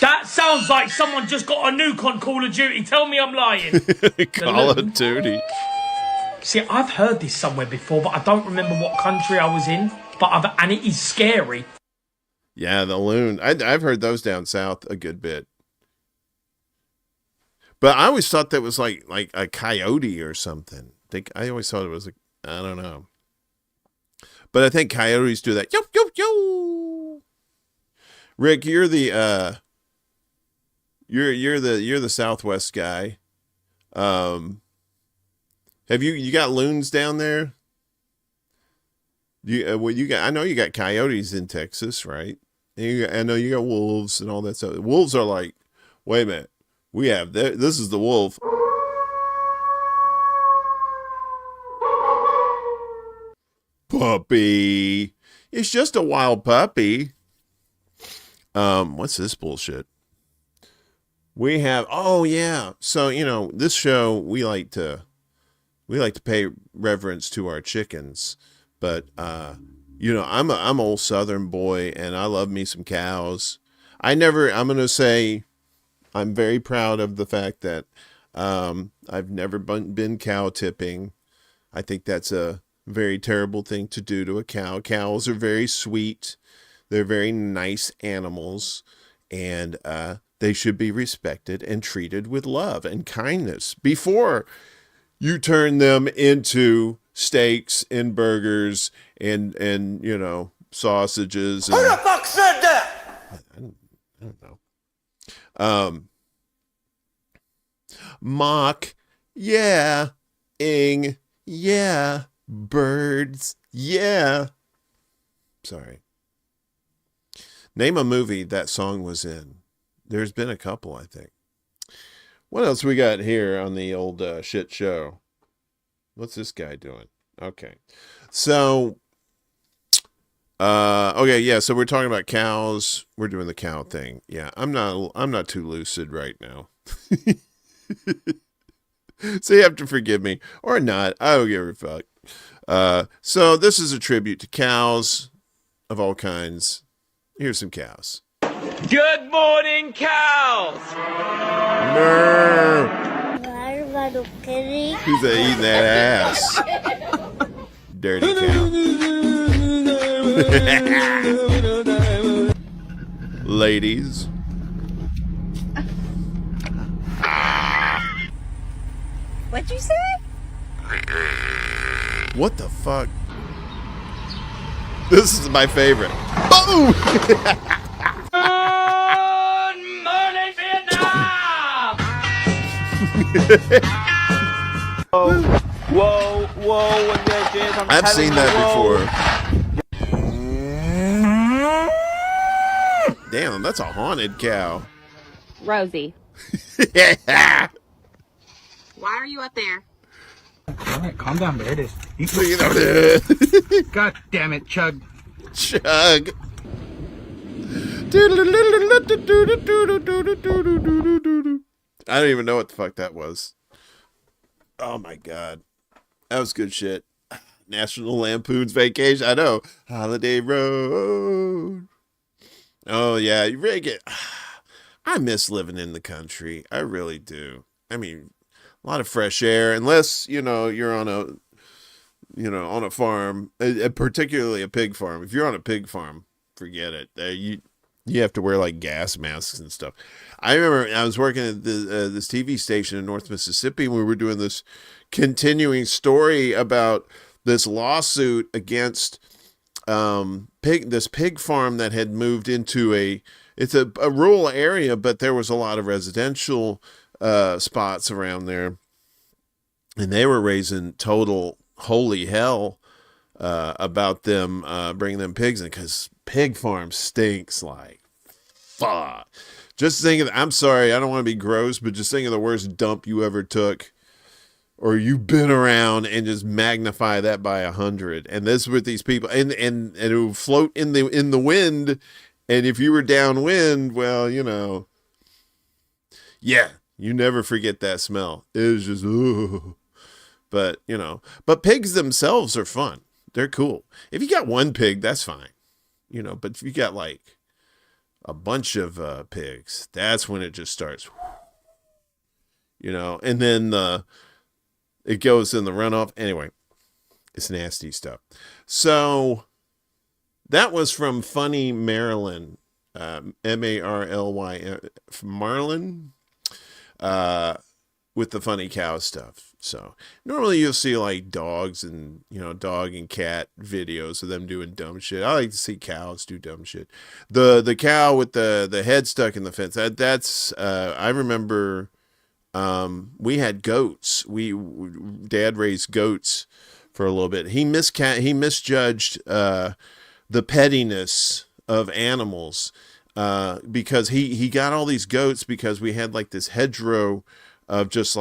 That sounds like someone just got a nuke on Call of Duty. Tell me I'm lying. Call of Duty. See, I've heard this somewhere before, but I don't remember what country I was in. And it is scary. Yeah, the loon. I've heard those down south a good bit. But I always thought that was like a coyote or something. I always thought it was I don't know. But I think coyotes do that. Yo, yo, yo. Rick, you're the you're the Southwest guy. Have you got loons down there? I know you got coyotes in Texas, right? I know you got wolves and all that stuff. Wolves are like, wait a minute, this is the wolf. Puppy. It's just a wild puppy. What's this bullshit? We have, oh yeah. So, this show, we like to pay reverence to our chickens, but, I'm old Southern boy and I love me some cows. I'm going to say I'm very proud of the fact that, I've never been cow tipping. I think that's a very terrible thing to do to a cow. Cows are very sweet. They're very nice animals, and they should be respected and treated with love and kindness before you turn them into steaks and burgers and sausages. Who the fuck said that? I don't know. Mock, yeah, ing, yeah. Birds, yeah. Sorry. Name a movie that song was in. There's been a couple, I think. What else we got here on the old shit show? What's this guy doing? Okay. So, okay, yeah, so we're talking about cows. We're doing the cow thing. Yeah, I'm not too lucid right now. So you have to forgive me or not. I don't give a fuck. So this is a tribute to cows of all kinds. Here's some cows. Good morning, cows! Who's eating that ass? Dirty cow. Ladies. What'd you say? What the fuck? This is my favorite. Boom! Good morning, Vietnam! Whoa. I've seen that before. Damn, that's a haunted cow. Rosie. Yeah. Why are you up there? All right, calm down. There it is. God damn it, Chug. Chug. I don't even know what the fuck that was. Oh my god. That was good shit. National Lampoon's Vacation. I know. Holiday Road. Oh yeah, you really get. I miss living in the country. I really do. I mean, a lot of fresh air, unless you're on a farm, particularly a pig farm. If you're on a pig farm, forget it. You have to wear like gas masks and stuff. I remember I was working at this TV station in North Mississippi, and we were doing this continuing story about this lawsuit against this pig farm that had moved into a rural area, but there was a lot of residential spots around there, and they were raising total holy hell about them bringing them pigs in, because pig farm stinks like fuck. Just think of, I'm sorry, I don't want to be gross, but just think of the worst dump you ever took or you've been around, and just magnify that by 100. And this with these people, and it would float in the wind, and if you were downwind, well, yeah, you never forget that smell. It was just, ooh. But, but pigs themselves are fun. They're cool. If you got one pig, that's fine. But if you got like a bunch of pigs, that's when it just starts, and then it goes in the runoff. Anyway, it's nasty stuff. So that was from Funny Maryland, Marlyn. Marlyn. with the funny cow stuff. So normally you'll see like dogs and, you know, dog and cat videos of them doing dumb shit. I like to see cows do dumb shit. The cow with the head stuck in the fence. That's I remember we had goats. Dad raised goats for a little bit. He misjudged the pettiness of animals because he got all these goats because we had like this hedgerow of just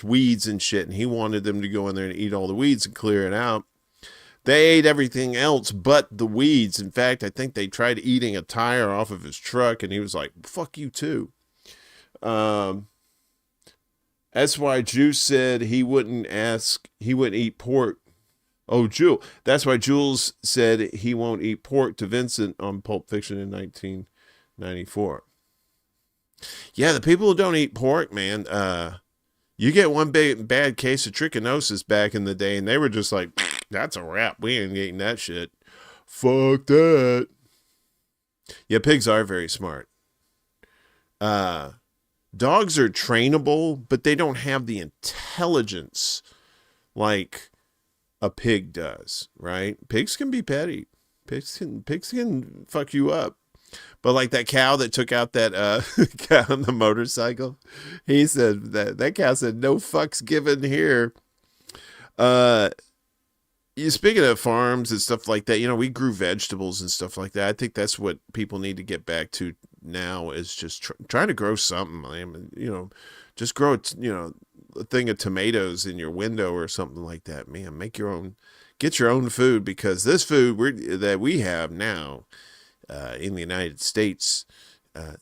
weeds and shit, and he wanted them to go in there and eat all the weeds and clear it out. They ate everything else but the weeds. In fact, I think they tried eating a tire off of his truck, and he was like, fuck you too. That's why Juice said he wouldn't eat pork. Oh, that's why Jules said he won't eat pork to Vincent on Pulp Fiction in 1994. Yeah, the people who don't eat pork, man, you get one bad case of trichinosis back in the day, and they were just like, that's a wrap. We ain't eating that shit. Fuck that. Yeah, pigs are very smart. Dogs are trainable, but they don't have the intelligence like a pig does, right? Pigs can be petty. Pigs can fuck you up. But like that cow that took out that cow on the motorcycle, he said that cow said, no fucks given here. Speaking of farms and stuff like that, you know, we grew vegetables and stuff like that. I think that's what people need to get back to now is just trying to grow something. I mean, you know, just grow, a thing of tomatoes in your window or something like that. Man, get your own food, because this food that we have now in the United States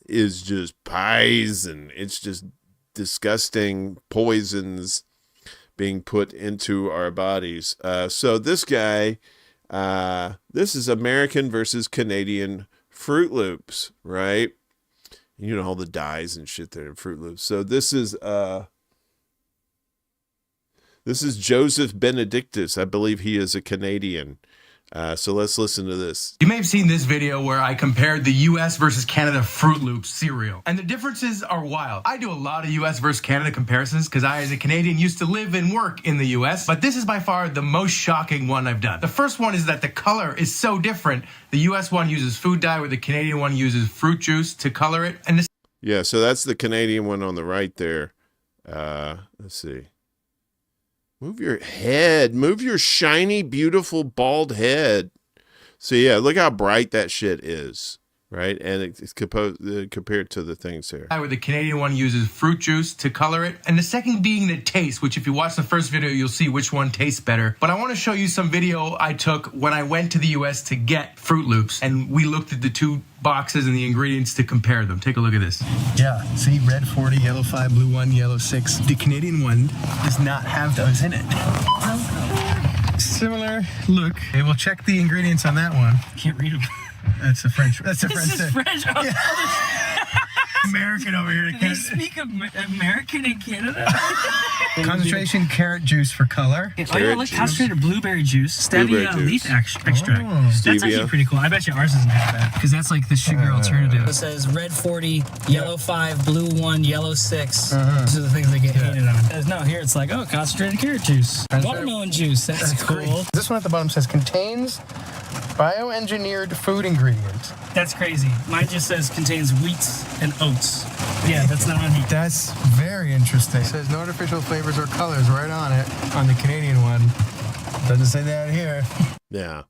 is just pies, and it's just disgusting poisons being put into our bodies. So this guy, this is American versus Canadian Fruit Loops, right? You know, all the dyes and shit that are in Fruit Loops. So this is Joseph Benedictus. I believe he is a Canadian. So let's listen to this. You may have seen this video where I compared the US versus Canada Fruit Loops cereal. And the differences are wild. I do a lot of US versus Canada comparisons because I, as a Canadian, used to live and work in the US. But this is by far the most shocking one I've done. The first one is that the color is so different. The US one uses food dye, where the Canadian one uses fruit juice to color it. And yeah, so that's the Canadian one on the right there. Let's see. Move your head. Move your shiny, beautiful, bald head. So, yeah, look how bright that shit is, right? And it's compared to the things here. Where the Canadian one uses fruit juice to color it. And the second being the taste, which if you watch the first video, you'll see which one tastes better. But I want to show you some video I took when I went to the US to get Fruit Loops. And we looked at the two boxes and the ingredients to compare them. Take a look at this. Yeah, see, red 40, yellow 5, blue 1, yellow 6. The Canadian one does not have those in it. Similar look. Okay, we'll check the ingredients on that one. Can't read them. That's a French. That's a French. This is French. Oh, Yeah. American over here. Do they speak American in Canada? Concentration carrot juice for color. Oh, yeah, look, concentrated blueberry juice. Stevia leaf extract. Oh. That's actually pretty cool. I bet you ours doesn't have that, because that's like the sugar alternative. It says red 40, yellow 5, blue 1, yellow 6. These are the things they get hated on. No, here it's like, oh, concentrated carrot juice. Watermelon juice. That's cool. This one at the bottom says contains bioengineered food ingredients. That's crazy. Mine just says contains wheat and oats. Yeah, that's not on here. That's very interesting. It says no artificial flavors or colors right on it. On the Canadian one, doesn't say that here. Yeah.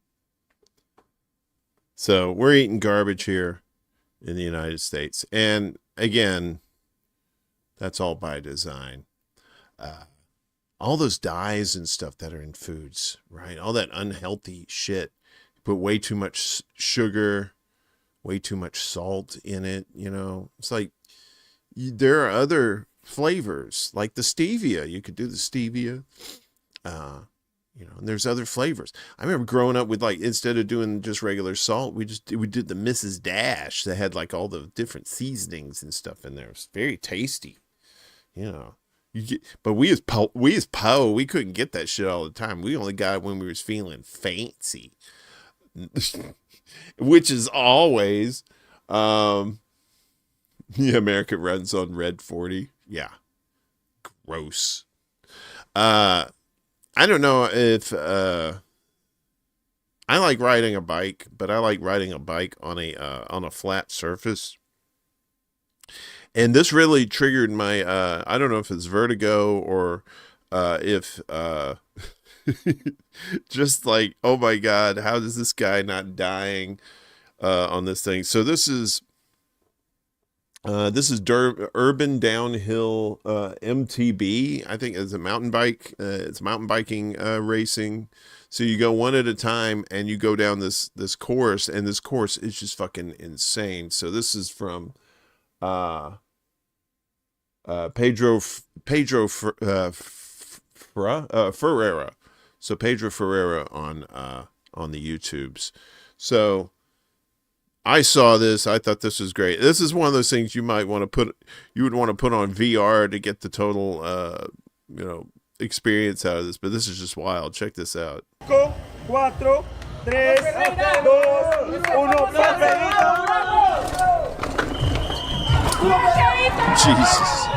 So we're eating garbage here in the United States. And again, that's all by design. All those dyes and stuff that are in foods, right? All that unhealthy shit. Put way too much sugar, way too much salt in it. You know, it's like there are other flavors like the stevia. You could do the stevia, and there's other flavors. I remember growing up with, like, instead of doing just regular salt, we did the Mrs. Dash that had like all the different seasonings and stuff in there. It was very tasty, you know. But we as po, we couldn't get that shit all the time. We only got it when we was feeling fancy. Which is always America runs on red 40. Yeah, Gross. I don't know if I like riding a bike, but I like riding a bike on a flat surface. And this really triggered my I don't know if it's vertigo or if just like, oh my God, how is this guy not dying on this thing? So this is Urban Downhill MTB. I think it's a mountain bike. It's mountain biking racing. So you go one at a time and you go down this course, and this course is just fucking insane. So this is from Pedro Ferreira. So Pedro Ferreira on the YouTubes. So I saw this. I thought this was great. This is one of those things you would want to put on VR to get the total experience out of this. But this is just wild. Check this out. 4, 3, 2, 1, Jesus.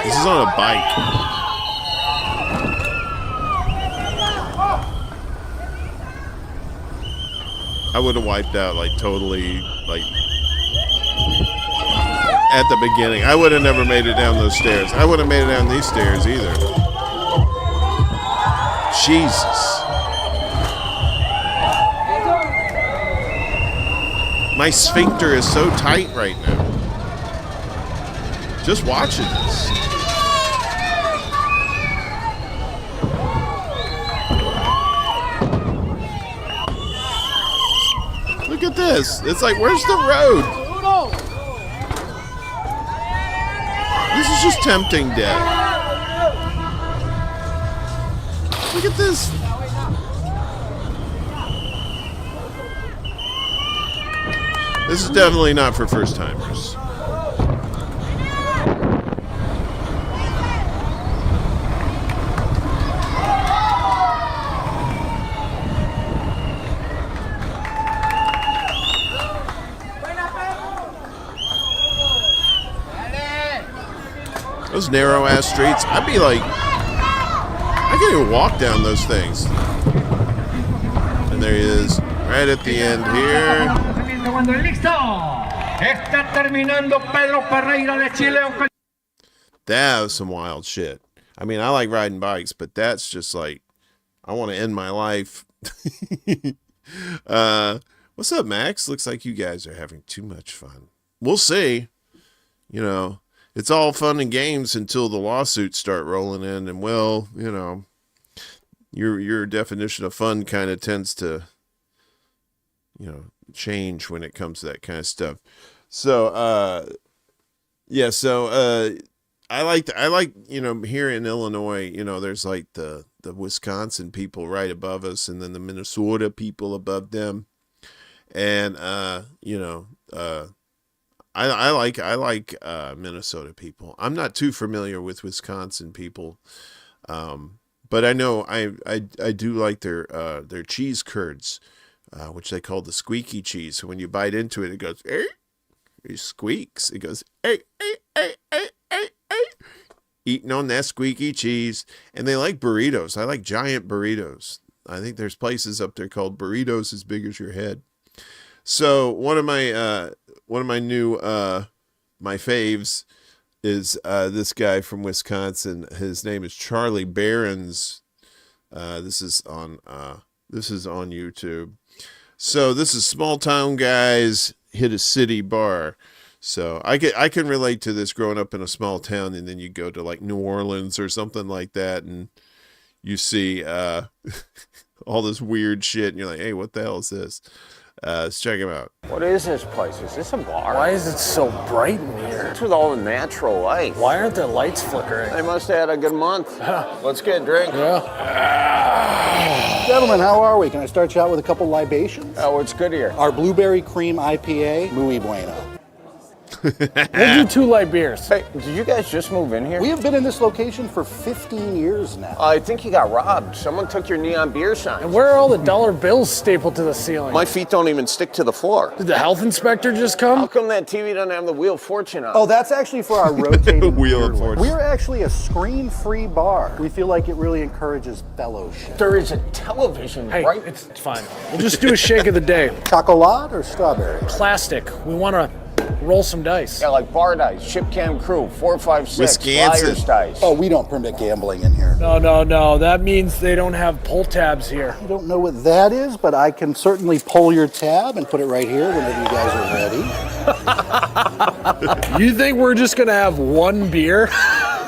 This is on a bike. I would have wiped out totally at the beginning. I would have never made it down those stairs. I wouldn't have made it down these stairs either. Jesus. My sphincter is so tight right now. Just watching this. Look at this. It's like, where's the road? This is just tempting death. Look at this. This is definitely not for first timers. Those narrow ass streets, I'd be like, I can't even walk down those things. And there he is, right at the end here. That was some wild shit. I mean, I like riding bikes, but that's just like, I want to end my life. What's up, Max? Looks like you guys are having too much fun. We'll see. You know, it's all fun and games until the lawsuits start rolling in, and well, you know, your definition of fun kind of tends to, you know, change when it comes to that kind of stuff. So, yeah, so I like, you know, here in Illinois, you know, there's like the Wisconsin people right above us, and then the Minnesota people above them, and you know, I like Minnesota people. I'm not too familiar with Wisconsin people, but I know I do like their cheese curds, which they call the squeaky cheese. So when you bite into it, it goes, it squeaks. It goes, eating on that squeaky cheese. And they like burritos. I like giant burritos. I think there's places up there called burritos as big as your head. So one of my new my faves is this guy from Wisconsin. His name is Charlie Barons. This is on YouTube. So this is small town guys hit a city bar. So I can relate to this growing up in a small town, and then you go to like New Orleans or something like that, and you see all this weird shit, and you're like, hey, what the hell is this? Let's check him out. What is this place? Is this a bar? Why is it so bright in here? What's with all the natural light? Why aren't the lights flickering? They must have had a good month. Let's get a drink. Yeah. Gentlemen, how are we? Can I start you out with a couple libations? Oh, what's good here? Our blueberry cream IPA, muy bueno. We'll do 2 light beers. Hey, did you guys just move in here? We have been in this location for 15 years now. I think you got robbed. Someone took your neon beer sign. And where are all the dollar bills stapled to the ceiling? My feet don't even stick to the floor. Did the health inspector just come? How come that TV doesn't have the Wheel of Fortune on? Oh, that's actually for our rotating Wheel of Fortune. We're actually a screen-free bar. We feel like it really encourages fellowship. There is a television, Hey, right? it's fine. We'll just do a shake of the day. Chocolat or strawberry? Plastic. We want to roll some dice. Yeah, like bar dice, ship cam crew, 4, 5, 6, Wisconsin. Flyers dice. Oh, we don't permit gambling in here. No. That means they don't have pull tabs here. I don't know what that is, but I can certainly pull your tab and put it right here whenever you guys are ready. You think we're just going to have 1 beer?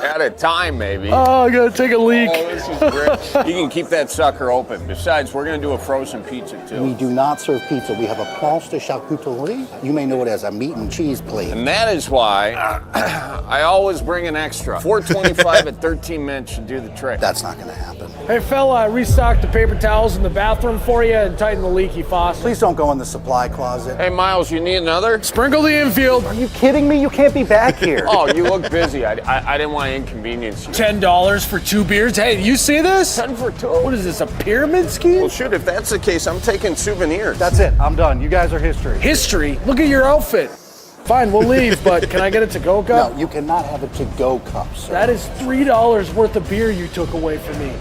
At a time, maybe. Oh, I got to take a leak. Oh, this is great. You can keep that sucker open. Besides, we're going to do a frozen pizza, too. We do not serve pizza. We have a planche de charcuterie. You may know it as a meat and cheese plate. And that is why I always bring an extra. $4.25 at 13 minutes should do the trick. That's not going to happen. Hey, fella, I restocked the paper towels in the bathroom for you and tightened the leaky faucet. Please don't go in the supply closet. Hey, Miles, you need another? Sprinkle the infield. Are you kidding me? You can't be back here. Oh, you look busy. I didn't want to inconvenience you. $10 for 2 beers. Hey, you see this? 10 for 2. What is this, a pyramid scheme? Well, shoot, if that's the case, I'm taking souvenirs. That's it. I'm done. You guys are history. History? Look at your outfit. Fine, we'll leave, but can I get a to-go cup? No, you cannot have a to-go cup, sir. That is $3 worth of beer you took away from me.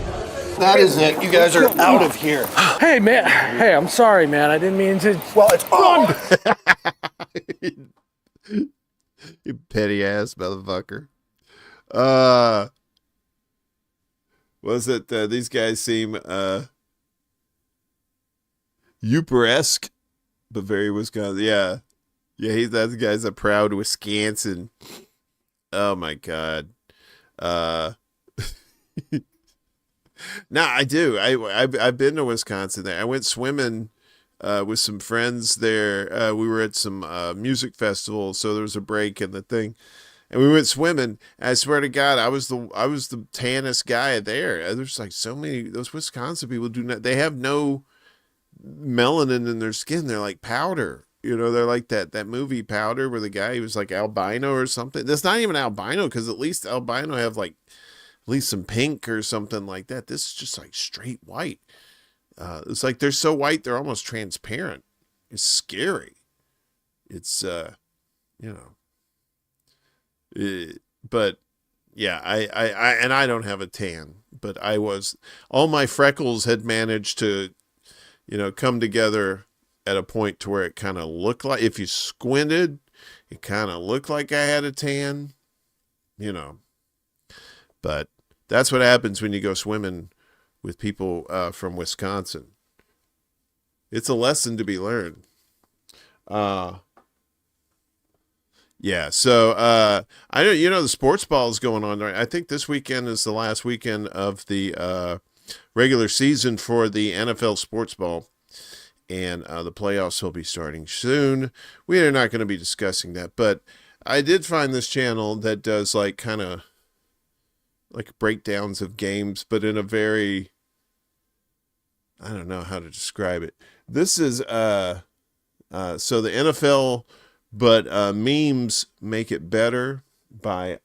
That is it. You guys are out of here. Hey, man. Hey, I'm sorry, man. I didn't mean to. Well, it's run. You petty ass motherfucker. Was it these guys seem Uper-esque, but very Wisconsin. Yeah, that guy's a proud Wisconsin. Oh my god. No, I do. I've been to Wisconsin. There, I went swimming with some friends there. We were at some music festival, so there was a break in the thing, and we went swimming. And I swear to God, I was the tannest guy there. There's like so many. Those Wisconsin people do not. They have no melanin in their skin. They're like powder. You know, they're like that movie Powder, where the guy, he was like albino or something. That's not even albino, because at least albino have like at least some pink or something like that. This is just like straight white. It's like they're so white they're almost transparent. It's scary. It's but yeah, I don't have a tan, but all my freckles had managed to, come together at a point to where it kind of looked like, if you squinted, it kind of looked like I had a tan, but that's what happens when you go swimming with people from Wisconsin. It's a lesson to be learned. Yeah, so I know the sports ball is going on right. I think this weekend is the last weekend of the regular season for the NFL sports ball, and the playoffs will be starting soon. We are not going to be discussing that, but I did find this channel that does like kind of like breakdowns of games, but in a very, I don't know how to describe it. This is so the NFL, but memes make it better by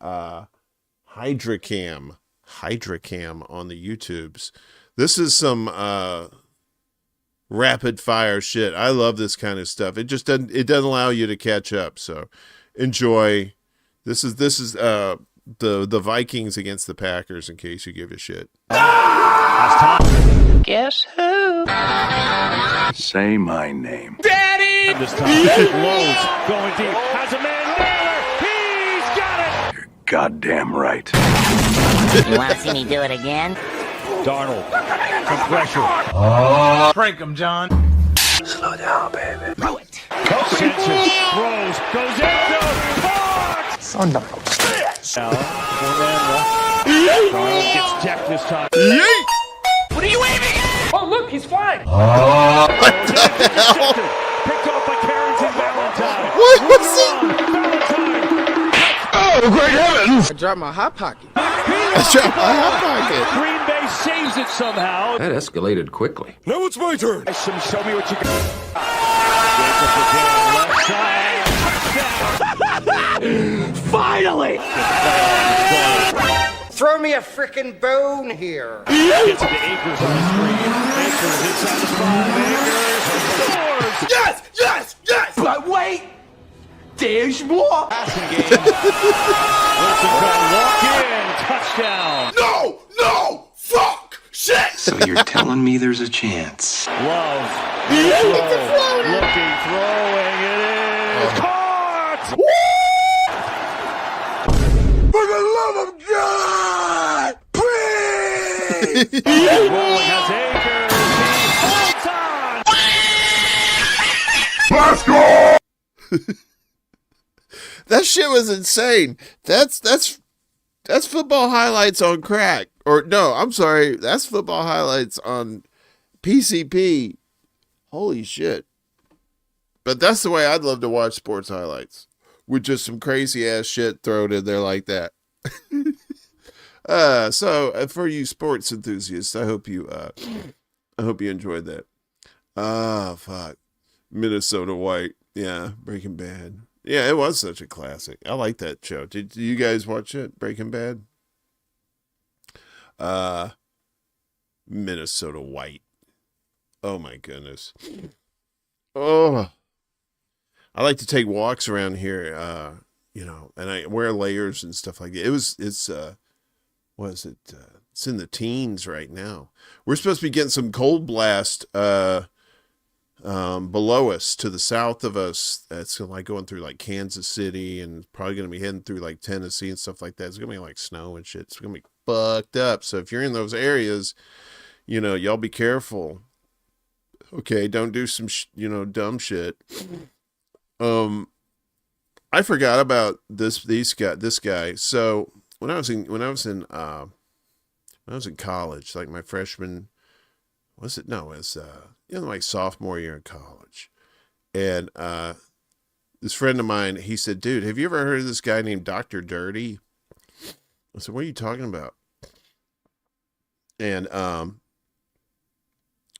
Hydrocam on the YouTubes. This is some rapid fire shit. I love this kind of stuff. It just doesn't allow you to catch up. So enjoy. This is the Vikings against the Packers, in case you give a shit. Guess who? Say my name. Daddy! This time, Lowe's going deep. Has a man there. He's got it. You're goddamn right. You want to see me do it again? Darnold, some pressure. Crank him, John. Slow down, baby. Throw it. Sensor throws, goes into Fox. Son of a... Darnold gets decked this time. Yeet! What are you aiming at? Oh, look, he's flying. What the hell? Picked up by Carrington Valentine. What was he? Oh, great heavens! I dropped my hot pocket. Green Bay saves it somehow. That escalated quickly. Now it's my turn. Show me what you got. Left side. Really? Throw me a frickin' bone here. Gets it to Akers on the screen. Akers inside the 5. Akers scores. Yes, yes, yes. But wait, there's more. Passing game. Wilson can walk in. Touchdown. No, no, fuck, shit. So you're telling me there's a chance? Love. Looking, throwing. It is caught. For the love of God, please. Rolling has Akers. He holds on. Let's go. That shit was insane. That's football highlights on crack. Or no, I'm sorry. That's football highlights on PCP. Holy shit. But that's the way I'd love to watch sports highlights. With just some crazy ass shit thrown in there like that. So for you sports enthusiasts, I hope you enjoyed that. Fuck. Minnesota White. Yeah, Breaking Bad. Yeah, it was such a classic. I like that show. Did you guys watch it, Breaking Bad? Minnesota White. Oh my goodness. Oh. I like to take walks around here, and I wear layers and stuff like that. It's in the teens right now. We're supposed to be getting some cold blast, below us to the south of us. That's like going through like Kansas City and probably going to be heading through like Tennessee and stuff like that. It's going to be like snow and shit. It's going to be fucked up. So if you're in those areas, y'all be careful. Okay. Don't do some, dumb shit. I forgot about this guy. So when I was in college, like my freshman, like sophomore year in college. And this friend of mine, he said, dude, have you ever heard of this guy named Dr. Dirty? I said, what are you talking about? And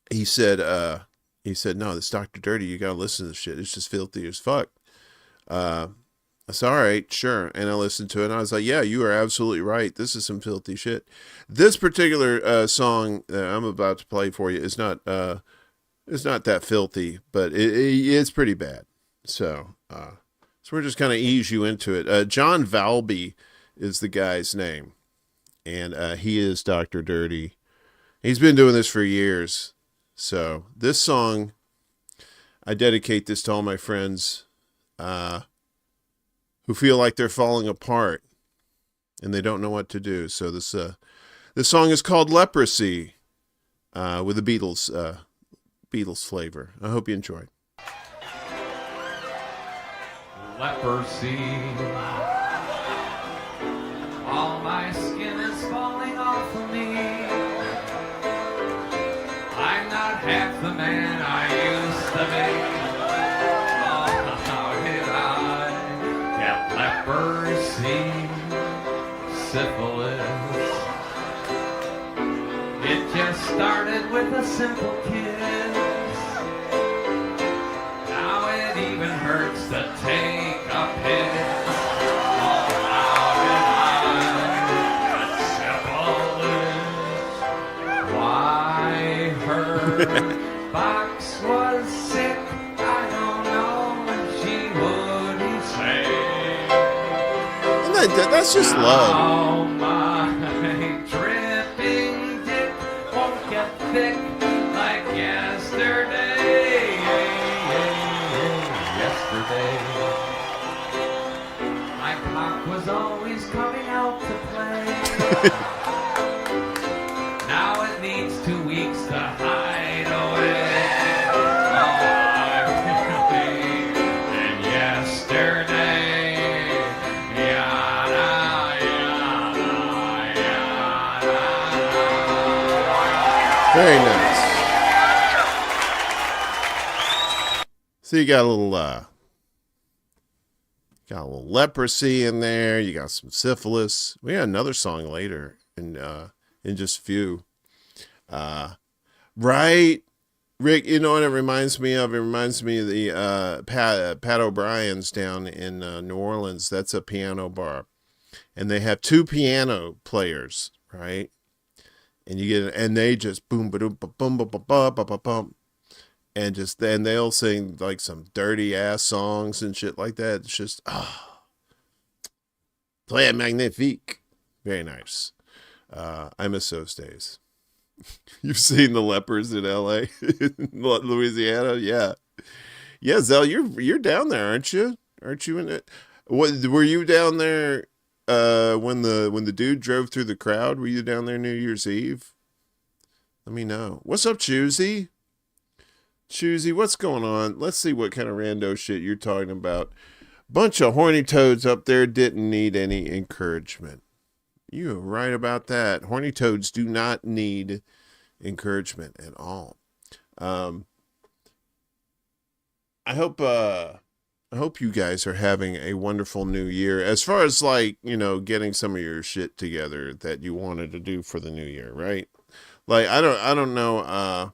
he said, no, this Dr. Dirty, you gotta listen to this shit. It's just filthy as fuck. I said, all right, sure. And I listened to it and I was like, yeah, you are absolutely right. This is some filthy shit. This particular song that I'm about to play for you is not that filthy, but it's pretty bad. So we're just kind of ease you into it. John Valby is the guy's name, and he is Dr. Dirty. He's been doing this for years. So this song, I dedicate this to all my friends who feel like they're falling apart and they don't know what to do. So this song is called Leprosy with a Beatles flavor. I hope you enjoy. Leprosy. All my skin is falling off of me. I'm not half the man I used to be. Oh, how did I get leprosy? Syphilis. It just started with a simple kiss. Now it even hurts to take a piss. Oh, how did I get syphilis? Why her box was sick, I don't know, and she wouldn't say. And that's just love. Now my dripping dick won't get thick like yesterday. My cock was always coming out to play. Now it needs 2 weeks to hide away. Oh, and yesterday, yada, yada, yada. Very nice. So you got a little leprosy in there. You got some syphilis. We got another song later in just a few. Right, Rick. You know what it reminds me of? It reminds me of the Pat O'Brien's down in New Orleans. That's a piano bar. and they have 2 piano players, right? And you get, and they just boom, ba boom, ba boom, ba ba ba ba ba bum, and just then they'll sing like some dirty ass songs and shit like that. It's just très magnifique, very nice. I miss those days. You've seen the lepers in L.A., Louisiana, yeah. Yeah, Zell, you're down there, aren't you? Aren't you in it? What were you down there when the dude drove through the crowd? Were you down there New Year's Eve? Let me know. What's up, Choosy? Choosy, what's going on? Let's see what kind of rando shit you're talking about. Bunch of horny toads up there didn't need any encouragement. You are right about that. Horny toads do not need encouragement at all. I hope you guys are having a wonderful new year. As far as like, getting some of your shit together that you wanted to do for the new year, right? Like I don't know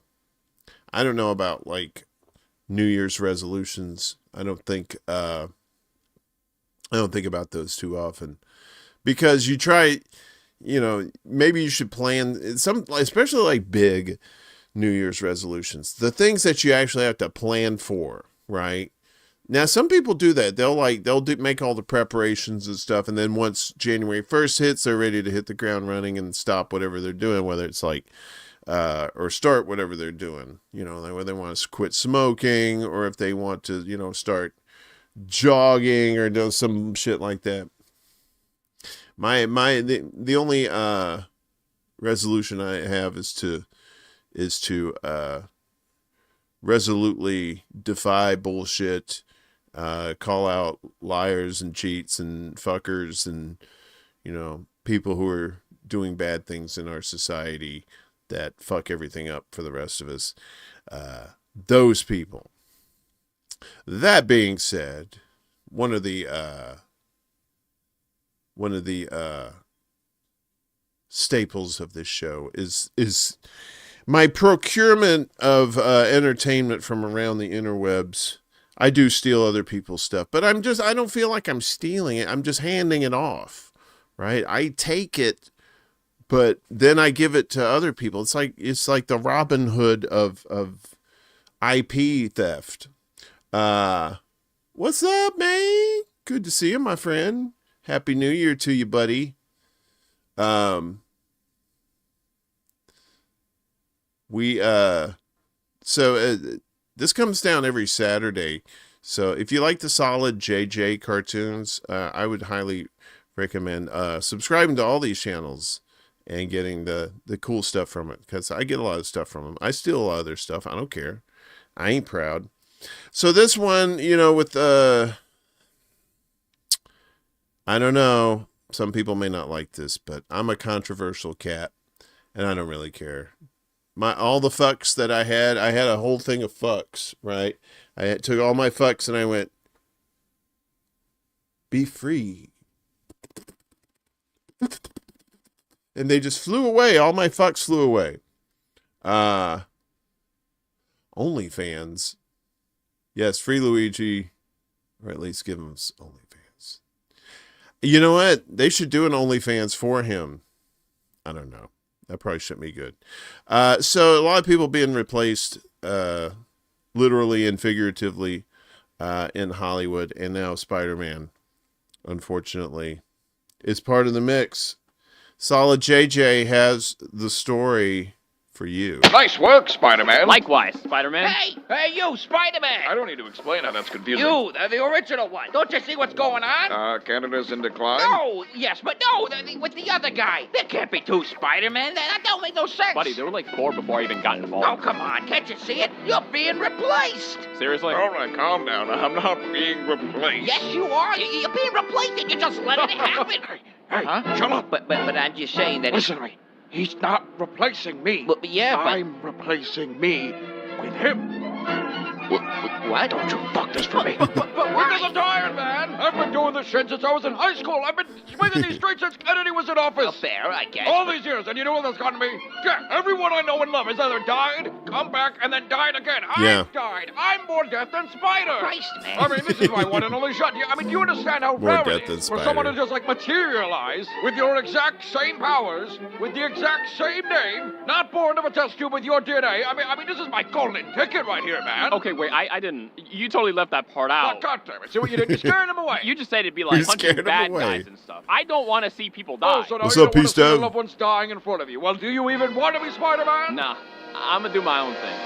about like New Year's resolutions. I don't think about those too often. Because you try, maybe you should plan some, especially like big New Year's resolutions, the things that you actually have to plan for, right? Now, some people do that. They'll make all the preparations and stuff. And then once January 1st hits, they're ready to hit the ground running and stop whatever they're doing, whether it's like, or start whatever they're doing, like whether they want to quit smoking or if they want to, start jogging or do some shit like that. The only resolution I have is to resolutely defy bullshit, call out liars and cheats and fuckers and people who are doing bad things in our society that fuck everything up for the rest of us. Those people. That being said, one of the staples of this show is my procurement of entertainment from around the interwebs. I do steal other people's stuff, but I don't feel like I'm stealing it. I'm just handing it off, right? I take it, but then I give it to other people. It's like the Robin Hood of IP theft. What's up, man? Good to see you, my friend. Happy New Year to you, buddy. This comes down every Saturday. So if you like the solid JJ cartoons, I would highly recommend subscribing to all these channels and getting the cool stuff from it, because I get a lot of stuff from them. I steal a lot of their stuff. I don't care. I ain't proud. So this one, with I don't know. Some people may not like this, but I'm a controversial cat, and I don't really care. All the fucks that I had a whole thing of fucks, right? I took all my fucks and I went, be free. And they just flew away. All my fucks flew away. OnlyFans. Yes, free Luigi, or at least give him OnlyFans. You know what? They should do an OnlyFans for him. I don't know. That probably shouldn't be good. So a lot of people being replaced, literally and figuratively, in Hollywood, and now Spider-Man, unfortunately, is part of the mix. Solid JJ has the story for you. Nice work, Spider-Man. Likewise, Spider-Man. Hey, you, Spider-Man! I don't need to explain how that's confusing. You, the original one. Don't you see what's going on? Canada's in decline? No, yes, but no, with the other guy. There can't be two Spider-Men. That don't make no sense. Buddy, there were like 4 before I even got involved. Oh, come on. Can't you see it? You're being replaced. Seriously? All right, calm down. I'm not being replaced. Yes, you are. You're being replaced and you just let it happen. Hey, shut up. But I'm just saying that... Listen to me. He's not replacing me. But I'm replacing me with him. Why don't you fuck this for me? But because I'm tired, man. I've been doing this shit since I was in high school. I've been swinging these streets since Kennedy was in office. Fair, I guess. All these years, and you know what that's gotten me? Yeah, everyone I know and love has either died, come back, and then died again. Yeah. I've died. I'm more death than Spider. Christ, man. I mean, this is my one and only shot. I mean, do you understand how More rare death it than is for someone to Spider. just, like, materialize with your exact same powers, with the exact same name, not born of a test tube with your DNA? I mean, this is my golden ticket right here, man. Okay, wait, I didn't. You totally left that part out. Oh, God damn it. See what you did? You scared him away. You just said it'd be like You hunting scared him bad away. guys and stuff. I don't want to see people die. Oh, so now What's you up, don't want to see your P-Stone? loved ones dying in front of you. Well, do you even want to be Spider-Man? Nah, I'm gonna do my own thing.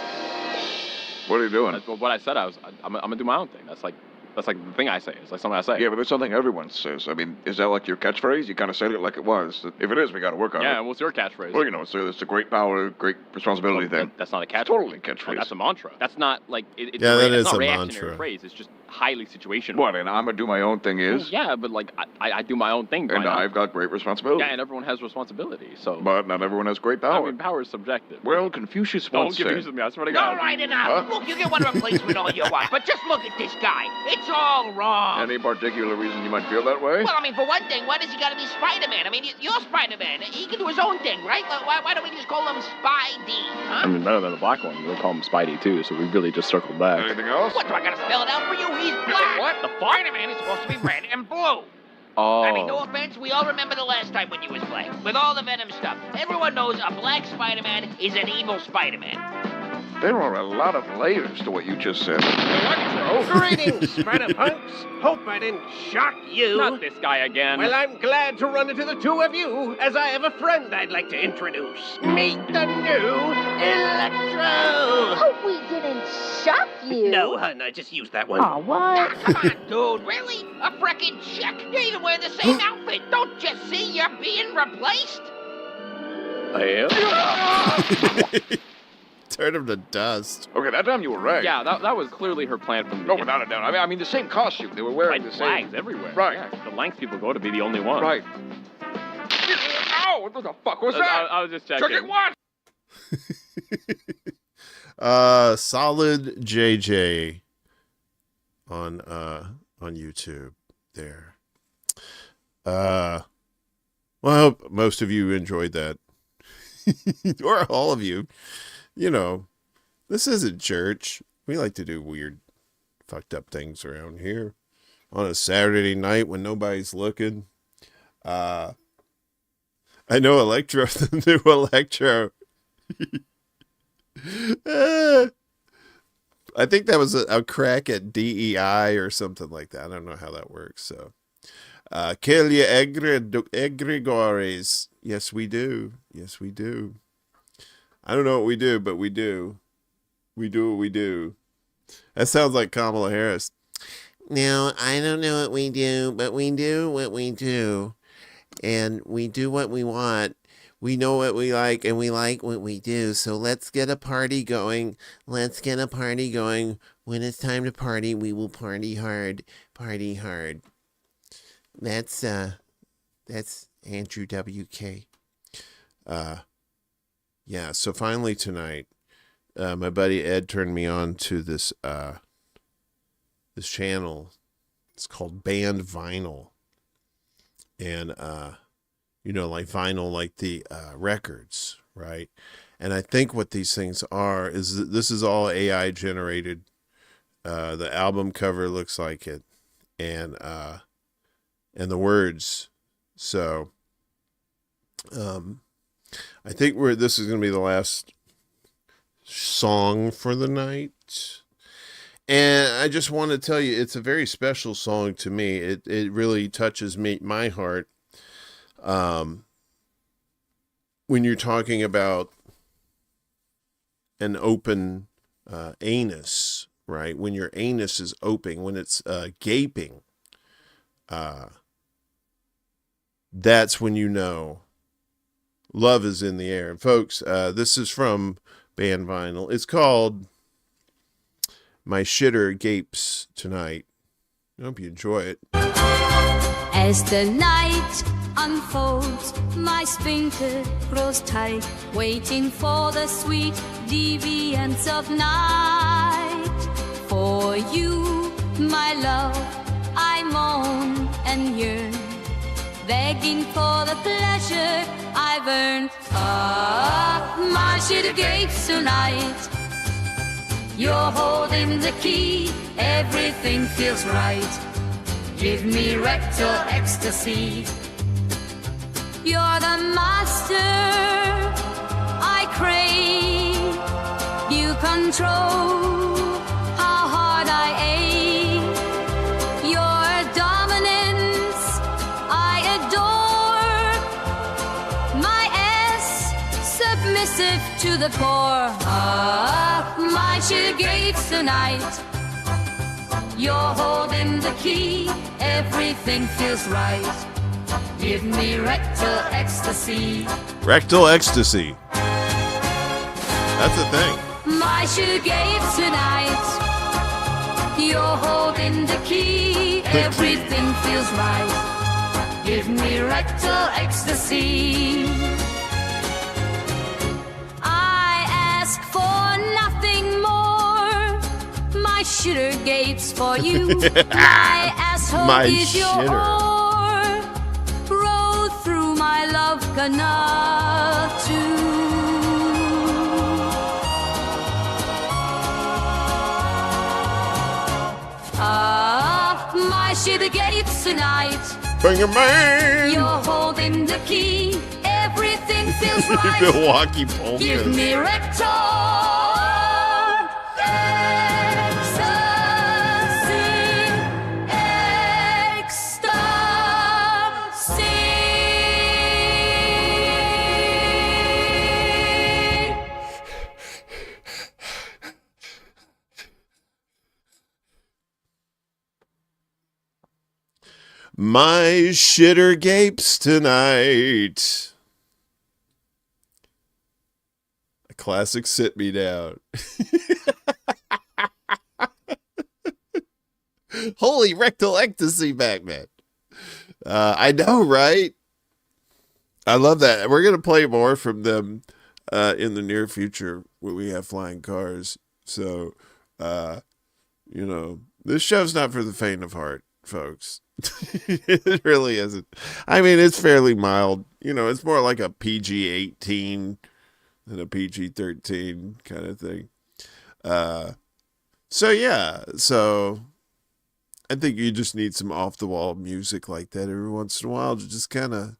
What are you doing? That's what I said. I'm gonna do my own thing. That's like the thing I say. It's like something I say. Yeah, but there's something everyone says. I mean, is that like your catchphrase? You kind of said it like it was. If it is, we got to work on it. Yeah, what's your catchphrase? Well, you know, it's a great power, great responsibility thing. That's not a catchphrase. Totally catchphrase. That's a mantra. That's not like it's Yeah, that it's is not a reactionary mantra. phrase. It's just highly situational. What, and I'm going to do my own thing is? Well, yeah, but like I do my own thing. And I've got great responsibility. Yeah, and everyone has responsibility. So. But not everyone has great power. I mean, power is subjective. Well, Confucius Don't once confuse said... me. I swear to God. All right, enough. Huh? Look, you can want to replace me all you want, but just look at this guy. It's all wrong. Any particular reason you might feel that way? Well, I mean, for one thing, why does he got to be Spider-Man? I mean, you're Spider-Man. He can do his own thing, right? Why don't we just call him Spidey, huh? I mean, better than the black one. We'll call him Spidey too. So we really just circled back. Anything else? What, do I got to spell it out for you? He's black. What? The Spider-Man is supposed to be red and blue. Oh. I mean, no offense, we all remember the last time when you was black. With all the Venom stuff. Everyone knows a black Spider-Man is an evil Spider-Man. There are a lot of layers to what you just said. Greetings, Spider-Punks. Hope I didn't shock you. Not this guy again. Well, I'm glad to run into the two of you, as I have a friend I'd like to introduce. Meet the new Electro. Oh, we didn't shock you. No, hun, I just used that one. Oh, what? Come on, dude, really? A frickin' check? You're even wearing the same outfit. Don't you see you're being replaced? I am? Turn him to dust. Okay, that time you were right. Yeah, that was clearly her plan from the No, beginning. without a doubt. I mean, the same costume. They were wearing Like the flags same... everywhere. Right. Yeah, the lengths people go to be the only one. Right. Ow, what the fuck was that? I was just checking. Chicken what? Solid JJ on YouTube there. Well, I hope most of you enjoyed that. Or all of you. You know, this isn't church. We like to do weird, fucked up things around here on a Saturday night when nobody's looking. I know Electro, the new Electro. I think that was a crack at DEI or something like that. I don't know how that works. So, Kelia egregores. Yes, we do. Yes, we do. I don't know what we do, but we do. We do what we do. That sounds like Kamala Harris. No, I don't know what we do, but we do what we do. And we do what we want. We know what we like, and we like what we do. So let's get a party going. Let's get a party going. When it's time to party, we will party hard. Party hard. That's Andrew WK. Yeah, so finally tonight, my buddy Ed turned me on to this this channel. It's called Band Vinyl. And you know, like vinyl, like the records, right? And I think what these things are is that this is all AI generated. The album cover looks like it, and the words. So, I think this is going to be the last song for the night. And I just want to tell you, it's a very special song to me. It really touches my heart. When you're talking about an open anus, right? When your anus is open, when it's gaping, that's when you know love is in the air. And folks, this is from Band Vinyl. It's called My Shitter Gapes Tonight. I hope you enjoy it. As the night unfolds, my sphincter grows tight, waiting for the sweet deviance of night. you, my love, I moan and yearn, begging for the pleasure I've earned. Ah, my city gates tonight. You're holding the key, everything feels right. Give me rectal ecstasy. You're the master I crave. You control how hard I aim. Your dominance I adore. My S submissive to the core. Ah, my chill gates tonight. You're holding the key, everything feels right. Give me rectal ecstasy. Rectal ecstasy. That's the thing. My shoe gates tonight. You're holding the key, everything feels right. Give me rectal ecstasy. I ask for nothing more. My shitter gates for you. My asshole My is your shitter. oar. Row through my love canal too. Ah, my shitter gates tonight. Bring 'em man. You're holding the key. Everything feels right. Milwaukee polka. Give me rectal My shitter gapes tonight. A classic sit me down. Holy rectal ecstasy, Batman. I know, right? I love that. We're going to play more from them in the near future when we have flying cars. So, you know, this show's not for the faint of heart, folks. It really isn't. I mean, it's fairly mild. You know, it's more like a PG-18 than a PG-13 kind of thing. So, yeah. So, I think you just need some off-the-wall music like that every once in a while to just kind of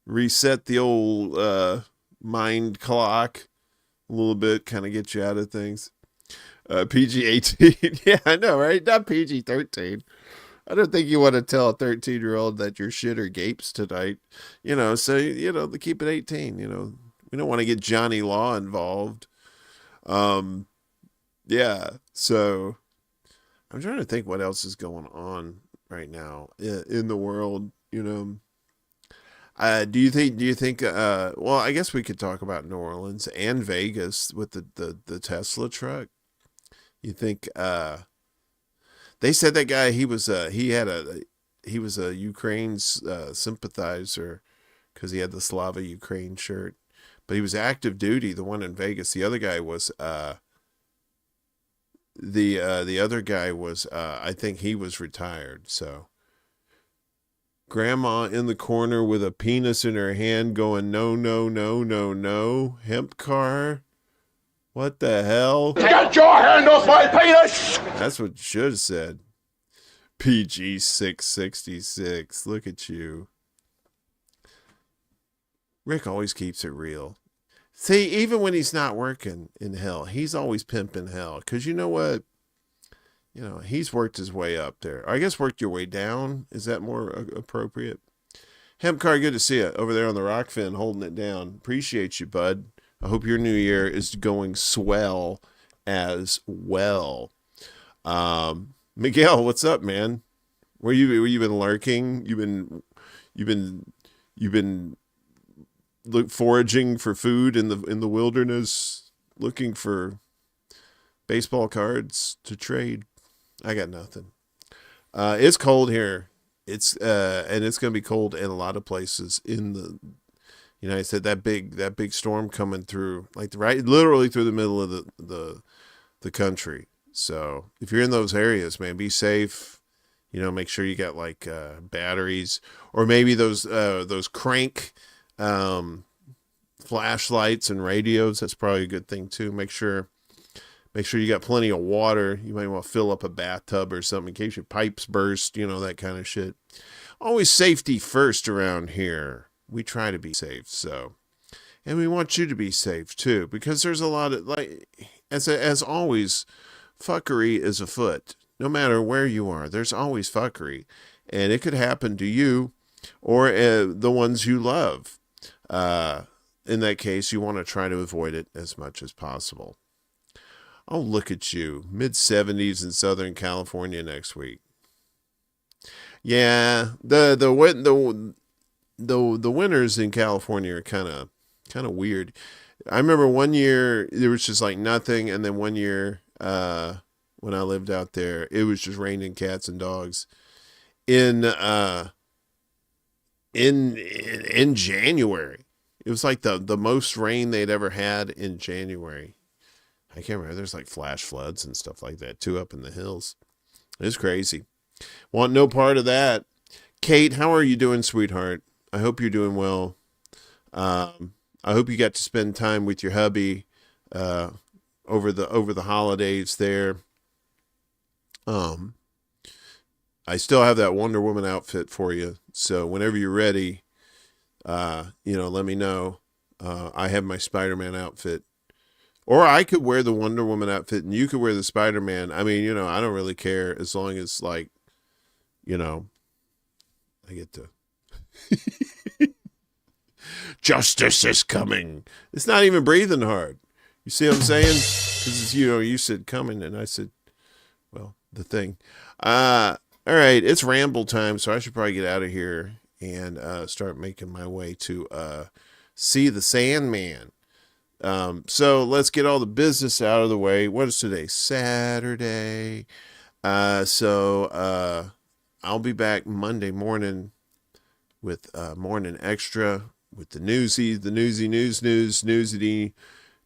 reset the old mind clock a little bit, kind of get you out of things. PG-18. Yeah, I know, right? Not PG-13. I don't think you want to tell a 13-year-old that your shitter gapes tonight. You know, so, you know, they keep it 18, you know. We don't want to get Johnny Law involved. Yeah, so I'm trying to think what else is going on right now in the world, you know. Do you think, well, I guess we could talk about New Orleans and Vegas with the Tesla truck. You think, they said that guy, he was a Ukraine sympathizer because he had the Slava Ukraine shirt, but he was active duty. The one in Vegas. The other guy was I think he was retired. So grandma in the corner with a penis in her hand, going no no no no no. Hemp car. What the hell? Get your hand off my penis! That's what you should have said. PG 666. Look at you. Rick always keeps it real. See, even when he's not working in hell, he's always pimping hell. Because you know what? You know, he's worked his way up there. Or I guess worked your way down. Is that more appropriate? Hemp car, good to see you over there on the Rockfin holding it down. Appreciate you, bud. I hope your new year is going swell as well. Miguel, what's up, man? Where you been lurking? You've been foraging for food in the wilderness, looking for baseball cards to trade. I got nothing. It's cold here. And it's gonna be cold in a lot of places in the United States. That big storm coming through, like literally through the middle of the country. So if you're in those areas, man, be safe. Make sure you got like batteries, or maybe those crank flashlights and radios. That's probably a good thing too. Make sure you got plenty of water. You might want to fill up a bathtub or something in case your pipes burst, that kind of shit. Always safety first around here. We try to be safe, and we want you to be safe too, because there's a lot of, like, as always, fuckery is afoot. No matter where you are, there's always fuckery, and it could happen to you or the ones you love. In that case, you want to try to avoid it as much as possible. Oh, look at you. Mid-70s in Southern California next week. Yeah, the winters in California are kind of weird. I remember one year there was just like nothing, and then one year when I lived out there, it was just raining cats and dogs. In January, it was like the most rain they'd ever had in January. I can't remember. There's like flash floods and stuff like that too up in the hills. It's crazy. Want no part of that. Kate, how are you doing, sweetheart? I hope you're doing well. I hope you got to spend time with your hubby over the holidays there. I still have that Wonder Woman outfit for you. So whenever you're ready, let me know. I have my Spider-Man outfit. Or I could wear the Wonder Woman outfit and you could wear the Spider-Man. I mean, I don't really care as long as, like, I get to. Justice is coming. It's not even breathing hard. You see what I'm saying? Because, you said coming and I said, well, the thing. All right, it's ramble time, so I should probably get out of here and start making my way to see the Sandman. So let's get all the business out of the way. What is today? Saturday. So I'll be back Monday morning with Morning Extra, with the newsy news, the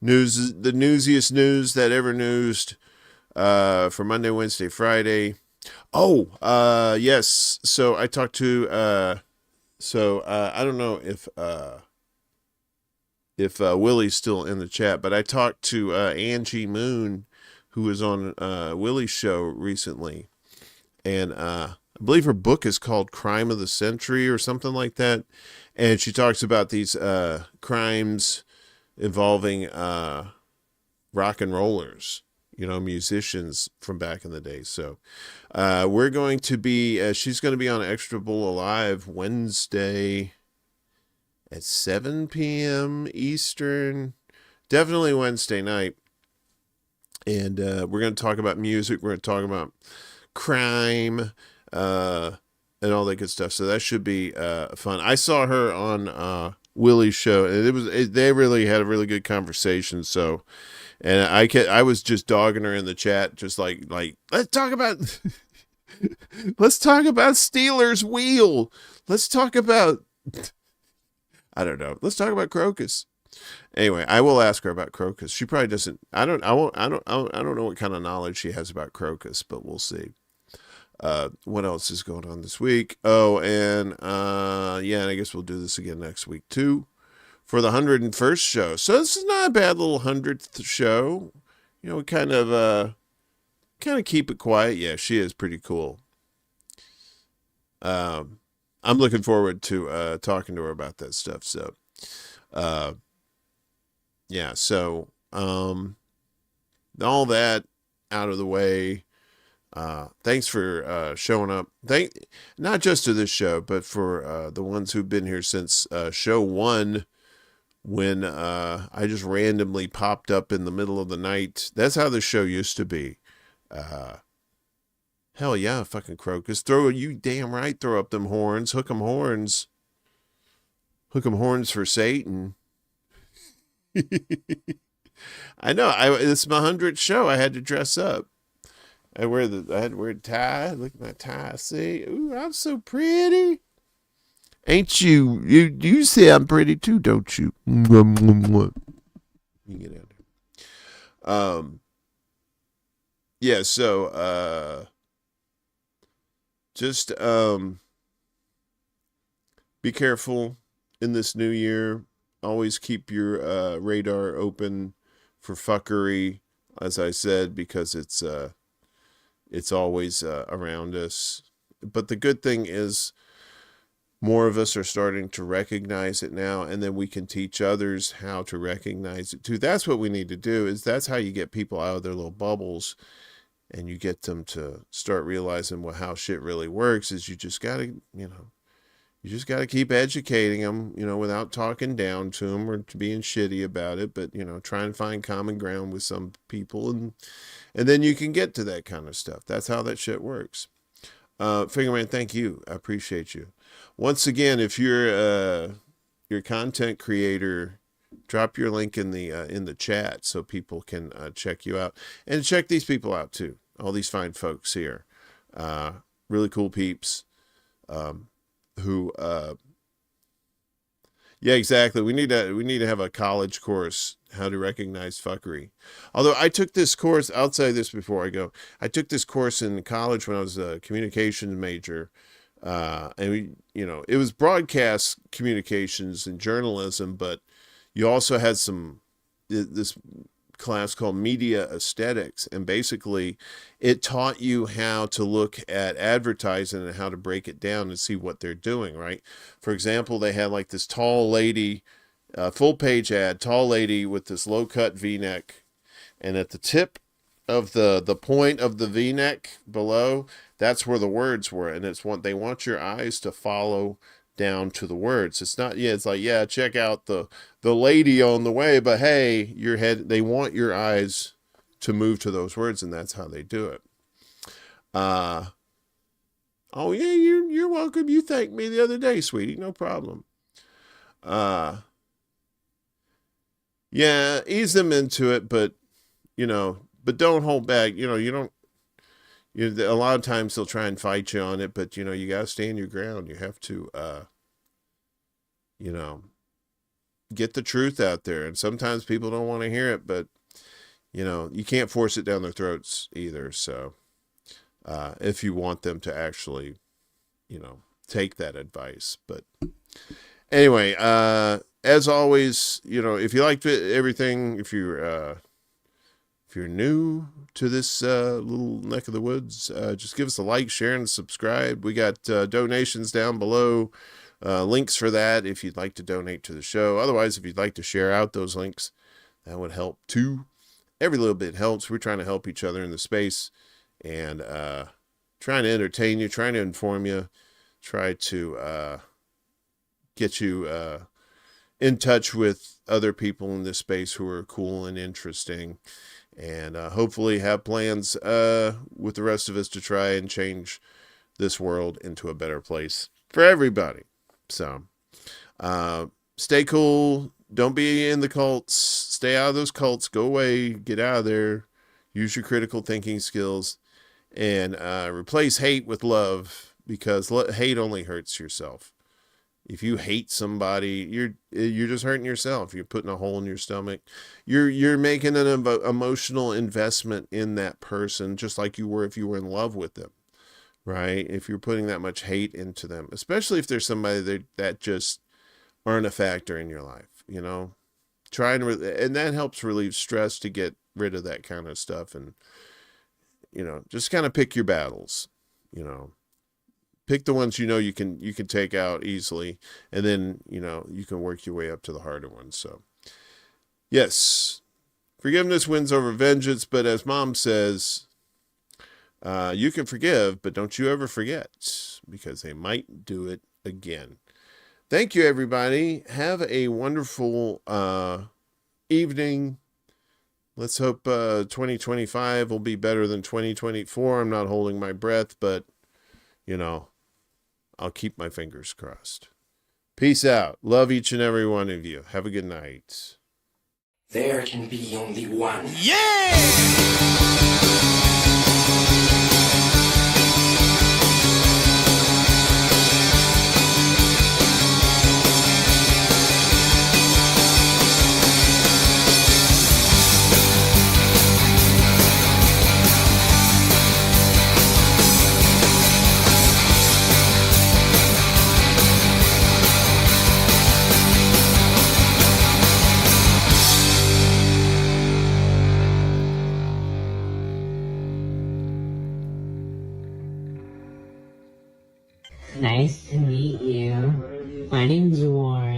newsiest news that ever newsed for Monday, Wednesday, Friday. Oh, yes. So I talked to, I don't know if Willie's still in the chat, but I talked to Angie Moon, who was on Willie's show recently. And I believe her book is called Crime of the Century or something like that. And she talks about these crimes involving rock and rollers, musicians from back in the day. So we're going to be, she's going to be on ExtraBulla Live Wednesday at 7 p.m. Eastern, definitely Wednesday night. And we're going to talk about music. We're going to talk about crime and all that good stuff. So that should be fun. I saw her on Willie's show, and they really had a really good conversation. So, and I was just dogging her in the chat, just like let's talk about Steelers wheel. Let's talk about I don't know. Let's talk about Crocus. Anyway, I will ask her about Crocus. She probably doesn't. I don't know what kind of knowledge she has about Crocus, but we'll see. What else is going on this week? Oh, and I guess we'll do this again next week too, for the 101st show. So this is not a bad little 100th show. We kind of keep it quiet. Yeah, she is pretty cool. I'm looking forward to talking to her about that stuff. So, yeah. So, all that out of the way. Thanks for showing up. Not just to this show, but for the ones who've been here since show 1, when I just randomly popped up in the middle of the night. That's how the show used to be. Hell yeah, fucking Crocus. You damn right, throw up them horns. Hook 'em horns. Hook 'em horns for Satan. I know. It's my 100th show. I had to dress up. I had to wear a tie. Look at my tie. See? Ooh, I'm so pretty. Ain't you? You say I'm pretty too, don't you? You get out there. yeah, so just be careful in this new year. Always keep your radar open for fuckery, as I said, because it's always around us. But the good thing is more of us are starting to recognize it now, and then we can teach others how to recognize it too. That's what we need to do. That's how you get people out of their little bubbles, and you get them to start realizing how shit really works. Is you just gotta, you just gotta keep educating them, without talking down to them or being shitty about it, but try and find common ground with some people, and then you can get to that kind of stuff. That's how that shit works. Fingerman, thank you. I appreciate you. Once again, if you're your content creator, drop your link in the chat so people can check you out, and check these people out too. All these fine folks here, really cool peeps, who yeah, exactly. We need to have a college course, how to recognize fuckery. Although I took this course, I'll say this before I go. I took this course in college when I was a communications major. And it was broadcast communications and journalism, but you also had this class called media aesthetics, and basically it taught you how to look at advertising and how to break it down and see what they're doing, right? For example, they had like this tall lady, full page ad, tall lady with this low cut V-neck, and at the tip of the point of the V-neck below, that's where the words were, and they want your eyes to follow down to the words. It's not, it's like, check out the lady on the way, but hey, they want your eyes to move to those words, and that's how they do it. Oh yeah, you're welcome. You thanked me the other day, sweetie. No problem. Yeah, ease them into it, but don't hold back. A lot of times they'll try and fight you on it, but you gotta stand your ground. You have to get the truth out there. And sometimes people don't want to hear it, but you can't force it down their throats either. So if you want them to actually take that advice. But anyway, as always, if you liked everything, if you're new to this little neck of the woods, just give us a like, share, and subscribe. We got donations down below, links for that if you'd like to donate to the show. Otherwise, if you'd like to share out those links, that would help too. Every little bit helps. We're trying to help each other in the space, and trying to entertain you, trying to inform you, try to get you in touch with other people in this space who are cool and interesting, and hopefully have plans with the rest of us to try and change this world into a better place for everybody. So stay cool. Don't be in the cults. Stay out of those cults. Go away. Get out of there. Use your critical thinking skills, and replace hate with love, because hate only hurts yourself. If you hate somebody, you're just hurting yourself. You're putting a hole in your stomach. You're making an emotional investment in that person, just like you were if you were in love with them, right? If you're putting that much hate into them, especially if there's somebody that just aren't a factor in your life, try and that helps relieve stress to get rid of that kind of stuff, and just kind of pick your battles, Pick the ones you can take out easily, and then you can work your way up to the harder ones. So yes, forgiveness wins over vengeance, but as Mom says, you can forgive, but don't you ever forget, because they might do it again. Thank you, everybody. Have a wonderful evening. Let's hope 2025 will be better than 2024. I'm not holding my breath, but I'll keep my fingers crossed. Peace out. Love each and every one of you. Have a good night. There can be only one. Nice to meet you. My name's Warren.